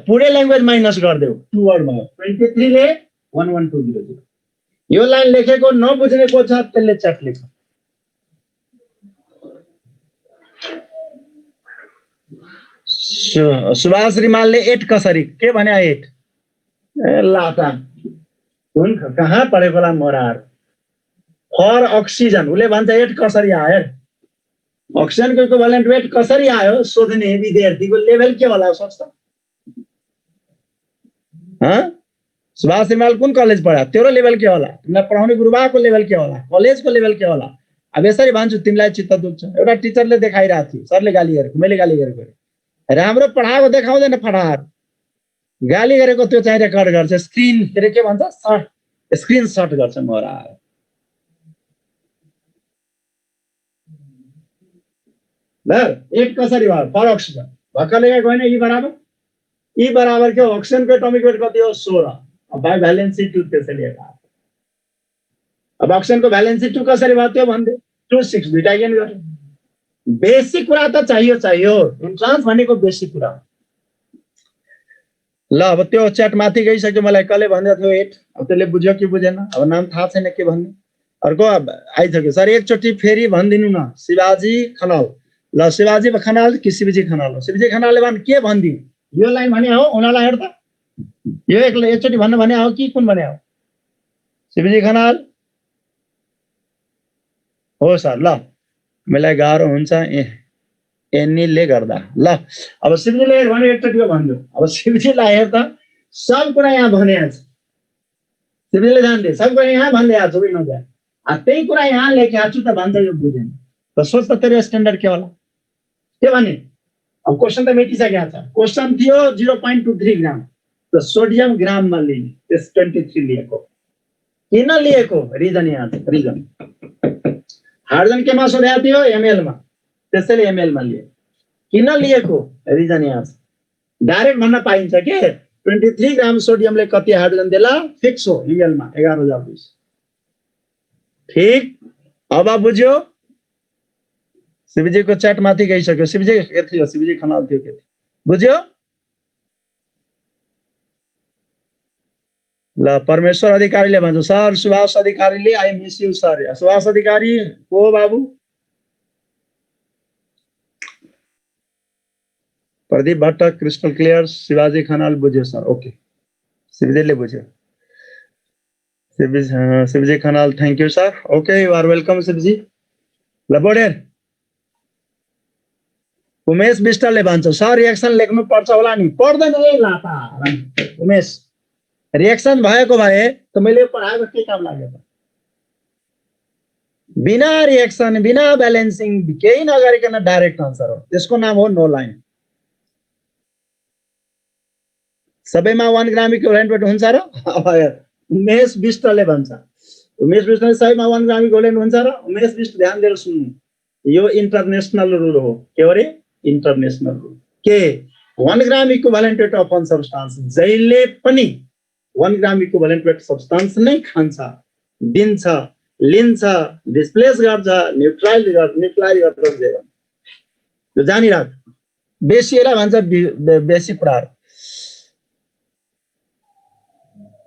पुरै ल्याङ्ग्वेज माइनस गरिदेऊ 2 वर्ड भयो 23 ले 11200। यो लाइन लेखेको नबुझ्ने को छ त्यसले च्याट लेख। सुभाष रिमालले 8 कसरी के भने 8 ए लाटा कुन कहाँ पढेको होला मोरार। फर अक्सिजन उसले भन्छ 8 कसरी आयो, अक्सिजन को इक्विभ्यालेन्ट वेट कसरी आयो सोध्ने विद्यार्थीको लेभल के होला सोच त। सुभाष रिमाल कुन कलेज पढा, तेरो लेभल के होला, तिमीलाई पढाउने गुरुबाको लेभल के होला, कलेजको लेभल के होला। अब यसरी भन्छु तिमीलाई चित्त दुख्छ। एउटा टिचरले देखाइरहेको थियो, सरले गाली गरेको, मैले गाली गरेको, राम्रो पढाएको देखाउँदैन फटार, गाली गरेको त्यो चाहिँ रेकर्ड गर्छ, स्क्रिन के के भन्छ शट स्क्रिन शट गर्छ मोरा। ल 8 कसरी भयो फर अक्सिजन भक्कले गएन। ई बराबर के अक्सिजन को एटॉमिक वेट कति हो 16। अब बाइ भ्यालेन्सी 2 त्यसैले हेर्दा अब अक्सिजन को भ्यालेन्सी 2 कसरी भयो त्यो भन्दै 26 दुईटा गेन गरे। बेसिक कुरा त चाहियो इन्ट्रान्स भनेको बेसिक कुरा। ल अब त्यो च्याट माथि गइसक्यो, मलाई कसले भन्दै थियो 8, अब त्यसले बुझ्यो कि बुझेन, अब नाम थाहा छैन के भन्ने। अर्को आइसक्यो सर एकचोटि फेरि भनिदिनु न शिवाजी खनाल। ल शिवाजी खनाल कि शिवजी खनाल हो, शिवजी खनालले भन् के भनिदिउ यो लाइन भने हो उनीलाई हेर्दा यो एकचोटि भन्नु भने हो कि कुन भने हो शिवजी खनाल हो सर। ल मलाई गाह्रो हुन्छ एनीले गर्दा। ल अब शिवजीले भने एकचोटि भन्दियो। अब शिवजीलाई हेर्दा सब कुरा यहाँ भनिएको छ, शिवजीले जान्थे सब कुरा यहाँ भनिदिएको छु नजा, त्यही कुरा यहाँ लेखेको छु त भन्छ यो बुझेन त। सोच त तेरो स्ट्यान्डर्ड के होला के भने। अब क्वेशन त मेटिसकेको छ, क्वेशन थियो 0.23 ग्राम त सोडियम ग्राममा लिने, त्यस 23 लिएको किन लिएको रिजन यहाँ छ। रिजन हाइड्रोजन केमा सोधेको थियो एमएल मा, त्यसैले एमएल मा लिए। किन लिएको रिजन यहाँ छ, डाइरेक्ट भन्न पाइन्छ के 23 ग्राम सोडियमले कति हाइड्रोजन देला फिक्स हो एमएल मा 11020। ठीक, अब बुझ्यो। शिवजी को च्याट माथि गइसक्यो, शिवजी के थियो, शिवजी खनाल थियो के बुझ्यो। ल परमेश्वर अधिकारीले भन्छ सर सुभाष अधिकारीले I miss you sir. Subhash Adhikari को बाबु, प्रदीप भट्ट क्रिस्टल क्लियर, शिवाजी खनाल बुझ्यो सर, ओके शिवजीले बुझ्यो। Shivaji Khanal thank you sir, okay you are welcome Shivaji. ल बढेर उमेश विष्टले भन्छ सर रिएक्सन लेख्नु पर्छ होला नि, पर्दैन ए लाटा उमेश, रिएक्सन भएको भए त मैले पढाएको के काम लाग्यो त। बिना रिएक्सन बिना ब्यालेन्सिङ केही नगरिकन डाइरेक्ट आन्सर हो, त्यसको नाम हो नो लाइन। सबैमा 1 ग्राम इक्विभ्यालेन्ट वेट हुन्छ र। उमेश विष्टले भन्छ उमेश विष्टले सहीमा 1 ग्राम इक्विभ्यालेन्ट हुन्छ र उमेश विष्ट ध्यान दिएर सुन्नु, यो इन्टरनेशनल रुल हो। के हो रे? International rule. के 1 gram equivalent weight of on सब्स्टान्स जहिले पनि 1 ग्राम इक्विभ्यालेन्ट वेट सब्स्टान्स नै खान्छ, दिन्छ, लिन्छ, डिस्प्लेस गर्छ, न्युट्रलाइज गर्छ। त्यो जानिराख। बेसी एरा भन्छ बेसी कुराहरु।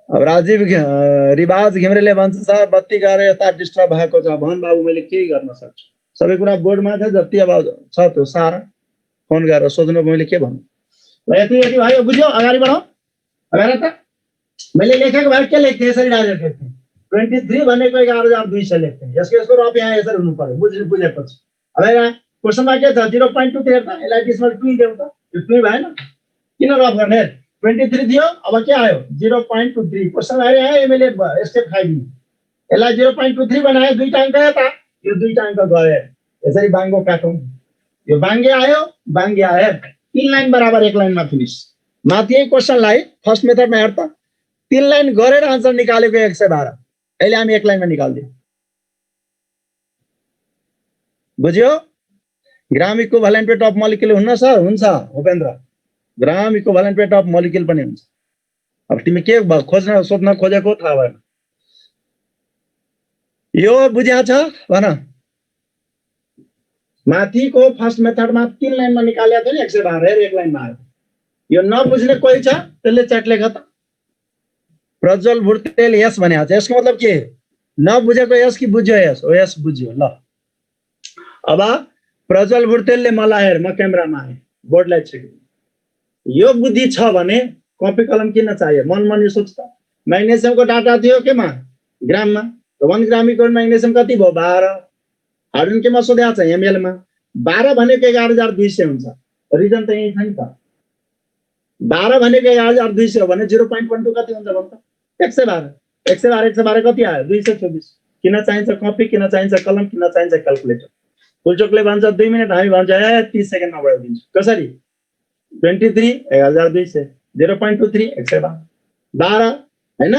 अब राजीव रिवाज घिमरेले भन्छ सर बत्ती गएर यता डिस्टर्ब भएको छ, भन बाबु मैले के गर्न सक्छु। सबै कुरा बोर्डमा छ, जति अब छ त्यो सारा फोन गरेर सोध्नु मैले के भन्नु। ल यति भयो, बुझ्यो? अगाडि बढाऊ। अगाडि त मैले लेखेको भए के लेख्थे? यसरी डाइरेक्ट लेख्थे 23 भनेको 11200 लेख्थे। यसको रफ यहाँ यसरी हुनु पर्यो, बुझेपछि। अब यहाँ क्वेशनमा के छ? 0.2 हेर्दा यसलाई डिसमल 2 देऊ त, यो 2 भएन, किन रफ गर्ने? 23 दियो, अब के आयो? 0.23। क्वेशन आयो यहाँ मैले स्टेप खाइदिनु, यसलाई 0.23 बनायो, 2 टाइम गयो त, यो 2 टाइम त गयो। यसरी बाङ्गो काटौँ, यो बाङ्गे आयो, बाङ्गे आयो, 3 लाइन बराबर 1 लाइनमा फिनिश। माथि यही क्वेशनलाई फर्स्ट मेथडमा हेर त, 3 लाइन गरेर आन्सर निकालेको 112, अहिले हामी 1 लाइनमा निकाल्दियौ। बुझ्यो? ग्राम इक्विभ्यालेन्ट वेट अफ मोलिक्युल हुन्न सर? हुन्छ उपेन्द्र, ग्राम इक्विभ्यालेन्ट वेट अफ मोलिक्युल पनि हुन्छ। अब तिमी के खोज्न सोध्न खोजेको थाहा भएन। यो बुझ्या छ भन? माथिको फर्स्ट मेथडमा 3 लाइनमा निकालेको थियो नि 112 हेर 1 लाइनमा आयो। यो नबुझ्ने कोही छ त्यसले च्याट लेख त। प्रज्वल भुर्तेल यस भनेको छ, यसको मतलब के? नबुझेको यस कि बुझ्यो यस? हो यस बुझ्यो। ल अब प्रज्वल भुर्तेलले मलाई हेर, म क्यामेरामा आएँ, बोर्डलाई चेक। यो बुद्धि छ भने कपी कलम किन चाहियो? मनमनी सोच त। म्याग्नेसियमको डाटा थियो केमा? ग्राममा। 1 ग्राम इक्वल म्याग्नेसियम कति भयो? 12। हाइड्रोजन केमा सोधेको छ? एमएल मा। 12 भनेको 11200 हुन्छ। रिजन त यही छ नि त। 12 भनेको 11200 हो भने 0.12 कति हुन्छ भन्छ? 112। 112 कति आयो? 224। किन चाहिन्छ कपी, किन चाहिन्छ कलम, किन चाहिन्छ क्याल्कुलेटर? फुलचोकले भन्छ 2 मिनेट, हामी भन्छ 30 सेकेन्डमा बढाइदिन्छु। कसरी? 23 1200, 0.23 112, 12 हैन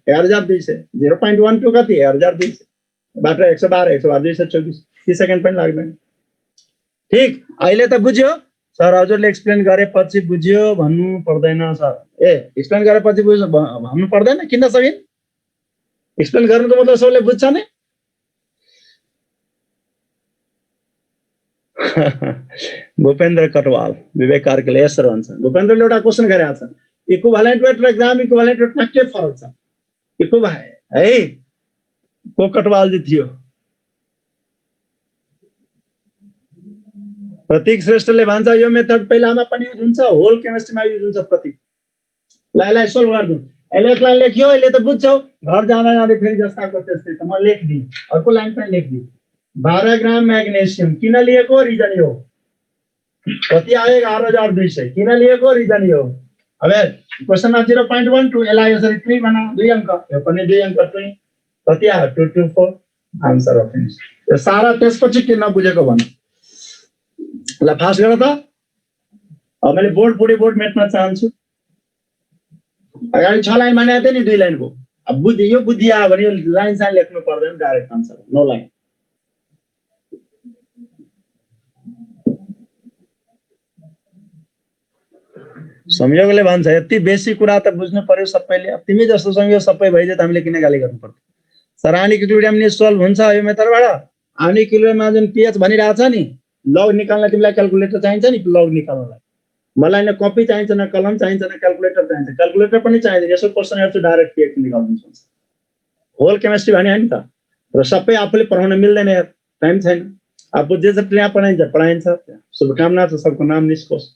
1200, 0.12 कति? 1200 बाट 112 224, 30 सेकेन्ड पनि लाग्दैन। ठीक, अहिले त बुझ्यो? सर हजुरले एक्सप्लेन गरेपछि बुझ्यो भन्नु पर्दैन सर। एक्सप्लेन गरेपछि बुझ्नु भन्नु पर्दैन? किन सकिन? एक्सप्लेन गर्नुको मतलब सबैले बुझ्छ नि। भूपेन्द्र कटवाल विवेक कार्कीले यसरी भन्छ। भूपेन्द्रले एउटा क्वेशन गरेको छ, इक्विभ्यालेन्ट वेट र ग्राम इक्विभ्यालेन्ट वेटमा के फरक छ? है को कटवालजी थियो। प्रतीक श्रेष्ठले भन्छ यो मेथड पहिलामा पनि युज हुन्छ, होल केमिस्ट्रीमा युज हुन्छ। प्रतीक ल यसलाई सोल्भ गर्नु। यसले एक लाइन लेख्यो, अहिले त बुझ्छौ, घर जाँदा जाँदै फेरि जस्ताको त्यस्तै त म लेख्दिएँ, अर्को लाइन पनि लेख्दिएँ। 12 ग्राम म्याग्नेसियम किन लिएको? रिजन यो। कति आयो? 11200। किन लिएको? रिजन यो। अब क्वेशनमा 0.12 यसलाई यसरी 3 बना, 2 अंक, यो पनि 2 अंक 3 कति आयो? 224 आन्सर हो फिनिश। यो सारा त्यसपछि के नबुझेको भन। ल फास्ट गर त। अब मैले बोर्ड मेट्न चाहन्छु। अगाडि 6 लाइन भनेको थिएँ नि, 2 लाइन भयो। अब बुझ्यो, यो बुद्धि आयो भने यो लाइन साइन लेख्नु पर्दैन, डाइरेक्ट आन्सर, नो लाइन। संयोगले भन्छ यति बेसी कुरा त बुझ्नु पर्यो सबैले। अब तिमी जस्तो संयोग सबै भइदियो त हामीले किन गाली गर्नु पर्छ? सर आनिक इक्विलिब्रियम नि सल्भ हुन्छ यो मेथडबाट? आनिक इक्विलिब्रियममा जुन पीएच भनिरहेछ नि, लग निकाल्न तिमीलाई क्याल्कुलेटर चाहिन्छ नि, लग निकाल्नलाई। मलाई न कपी चाहिन्छ, न कलम चाहिन्छ, न क्याल्कुलेटर चाहिन्छ। क्याल्कुलेटर पनि चाहिँदैन, यसो क्वेशन हेर्छु डाइरेक्ट पीएच निकाल्दिन्छ। होल केमिस्ट्री भने हैन त। र सबै आफूले पढाउन मिल्दैन यार, टाइम छैन। आफू जे जति यहाँ पढाइन्छ। शुभकामना छ सबको नाम निस्कोस्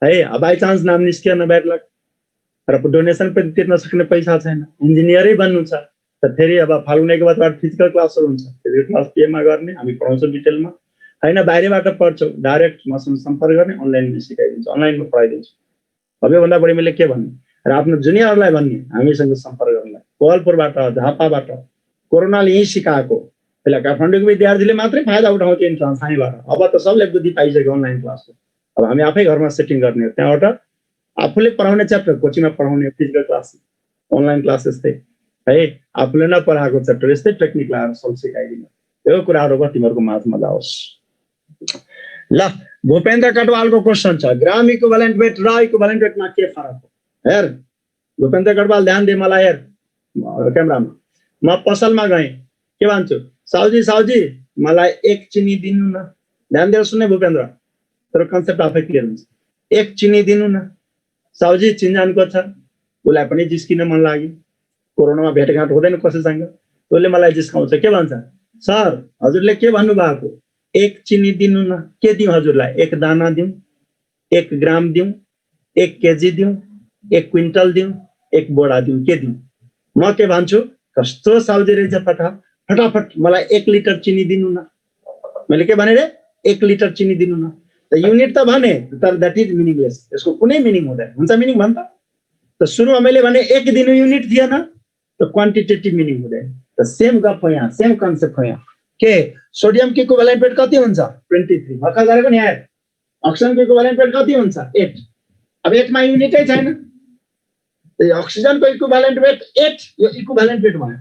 है। बाई चान्स नाम निस्किएन ब्याड लक, र डोनेसन पनि तिर्न सक्ने पैसा छैन, इन्जिनियरै बन्नु छ त फेरि अब फाल्गुन 1 गतेबाट फिजिकल क्लासहरु हुन्छ। फिजिकल क्लास केमा गर्ने हामी पढाउँछौँ डिटेलमा हैन, बाहिरबाट पढ्छौँ, डाइरेक्ट मसँग सम्पर्क गर्ने, अनलाइन सिकाइदिन्छु, अनलाइनमा पढाइदिन्छु। अब योभन्दा बढी मैले के भन्ने? र आफ्नो जुनियरहरूलाई भन्ने हामीसँग सम्पर्क गर्नलाई। कोहलपुरबाट, झापाबाट कोरोनाले यही सिकाएको। पहिला काठमाडौँको विद्यार्थीले मात्रै फाइदा उठाउँथ्यो इन्ट्रान्स हामीबाट, अब त सबले बुद्धि पाइसक्यो अनलाइन क्लासको। अब हामी आफै घरमा सेटिङ गर्ने, त्यहाँबाट आफूले पढाउने च्याप्टर कोचिङमा पढाउने, फिजिकल क्लास, अनलाइन क्लासेस चाहिँ है आफूले नपढाएको च्याप्टर यस्तै टेक्निक लगाएर सल्भ सिकाइदिनु यो कुराहरुको तिमीहरुको माझमा जाओस् ल भूपेन्द्र कटवालको क्वेशन छ ग्राम इक्विभ्यालेन्ट वेट र इक्विभ्यालेन्ट वेटमा के फरक हो हेर भूपेन्द्र कटवाल ध्यान दे मलाई हेर क्यामेरामा म पसलमा गएँ के भन्छु साउजी मलाई एक चिनी दिनु न ध्यान दिएर सुन्ने भूपेन्द्र तर कन्सेप्ट आफै क्लियर हुन्छ एक चिनी दिनु न साउजी चिन्जानको छ उलाई पनि जिस्किन मन लाग्यो कोरोनामा भेटघाट हुँदैन कसैसँग उसले मलाई जिस्काउँछ के भन्छ सर हजुरले के भन्नु भएको एक चिनी दिनु न के दिउँ हजुरलाई एक दाना दिउँ एक ग्राम दिउँ एक केजी दिउँ एक क्विन्टल दिउँ एक बोरा दिउँ के दिउँ म के भन्छु कस्तो साउजी रहेछ फटाफट मलाई 1 लिटर चिनी दिनु न मैले के भने रे 1 लिटर चिनी दिनु न त युनिट त भने तर दैट इज मिनिङलेस यसको कुनै मिनिङ हुँदैन हुन्छ मिनिङ भन्छ त सुरुमा मैले भने 1 दिनु युनिट थिएन त क्वान्टिटेटिभ मिनिङ हुँदैन त सेम गफ हो यहाँ सेम कन्सेप्ट हो यहाँ के सोडियम को इक्विभ्यालेन्ट वेट कति हुन्छ 23 भर्खर गरेको नि यार अक्सिजन को इक्विभ्यालेन्ट वेट कति हुन्छ 8 अब 8 मा युनिटै छैन त अक्सिजन को इक्विभ्यालेन्ट वेट 8 यो इक्विभ्यालेन्ट वेट भयो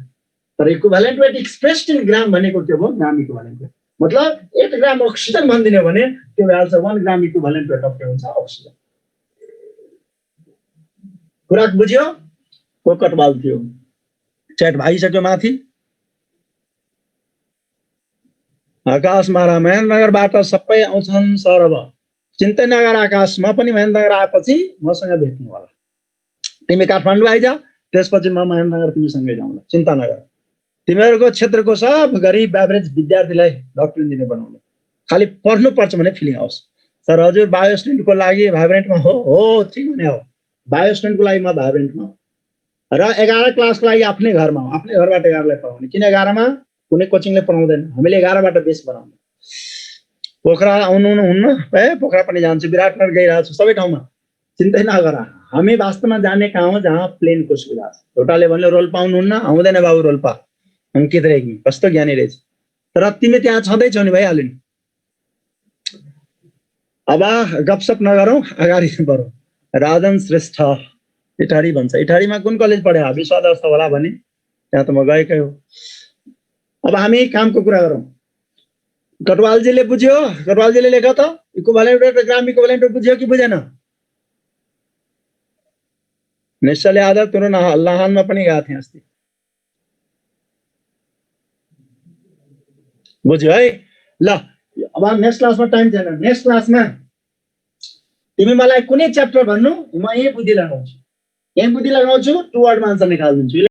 तर इक्विभ्यालेन्ट वेट एक्सप्रेस्ड इन ग्राम भनेको के हो ग्राम इक्विभ्यालेन्ट वेट मतलब 8 ग्राम अक्सिजन भनिदिने भने त्यो भइहाल्छ 1 ग्राम इक्विभ्यालेन्ट वेट अफ के हुन्छ अक्सिजन कुरा बुझ्यो को कटवाल थियो च्याट भागिसक्यो माथि आकाश मारा महेन्द्रनगरबाट सबै आउँछन् सर अब चिन्तै नगर आकाश म पनि महेन्द्रनगर आएपछि मसँग भेट्नु होला तिमी काठमाडौँ आइजा त्यसपछि म महेन्द्रनगर तिमीसँगै जाउँला चिन्ता नगर तिमीहरूको क्षेत्रको सब गरिब एभरेज विद्यार्थीलाई डक्टर इन्जिनियर बनाउनु खाली पढ्नु पर्छ भने फिलिङ आओस् सर हजुर बायो स्टुडेन्टको लागि भाइब्रेन्टमा हो ठीक भने हो बायो स्टुडेन्टको लागि म भाइब्रेन्टमा र 11 क्लासको लागि आफ्नै घरमा आफ्नै घरबाट 11 लाई पढाउने किन 11 मा कुनै कोचिङले पढाउँदैन हामीले 11 बाट बेस बनाउने पोखरा आउनु हुन्न ए पोखरा पनि जान्छु विराटनगर गइरहेको छु सबै ठाउँमा चिन्तै नगर हामी वास्तवमा जाने कहाँ हो जहाँ प्लेनको सुविधा छ एउटाले भन्यो रोल्पा आउनुहुन्न आउँदैन बाबु रोल्पा अंकित रेग्मी कस्तो ज्ञानी रहेछ तर तिमी त्यहाँ छँदैछौ नि भइहाल्यो नि अब गपसप नगरौँ अगाडि बढौँ राजन श्रेष्ठ इटारी भन्छ इटारीमा कुन कलेज पढ्यो विश्वादर्श होला भने त्यहाँ त म गएकै हो अब हामी कामको कुरा गरौँ कटवालजीले बुझ्यो कटवालजीले लेख त इक्विभ्यालेन्ट वेट ग्राम इक्विभ्यालेन्ट वेट बुझ्यो कि बुझेन निश्चयले आदर तुरो लाहानमा पनि गएको थिएँ अस्ति बुझ्यो है ल अब नेक्स्ट क्लासमा टाइम छैन नेक्स्ट क्लासमा तिमी मलाई कुनै च्याप्टर भन्नु म यही बुद्धि लगाउँछु 2 वर्डमा आन्सर निकाल्दिन्छु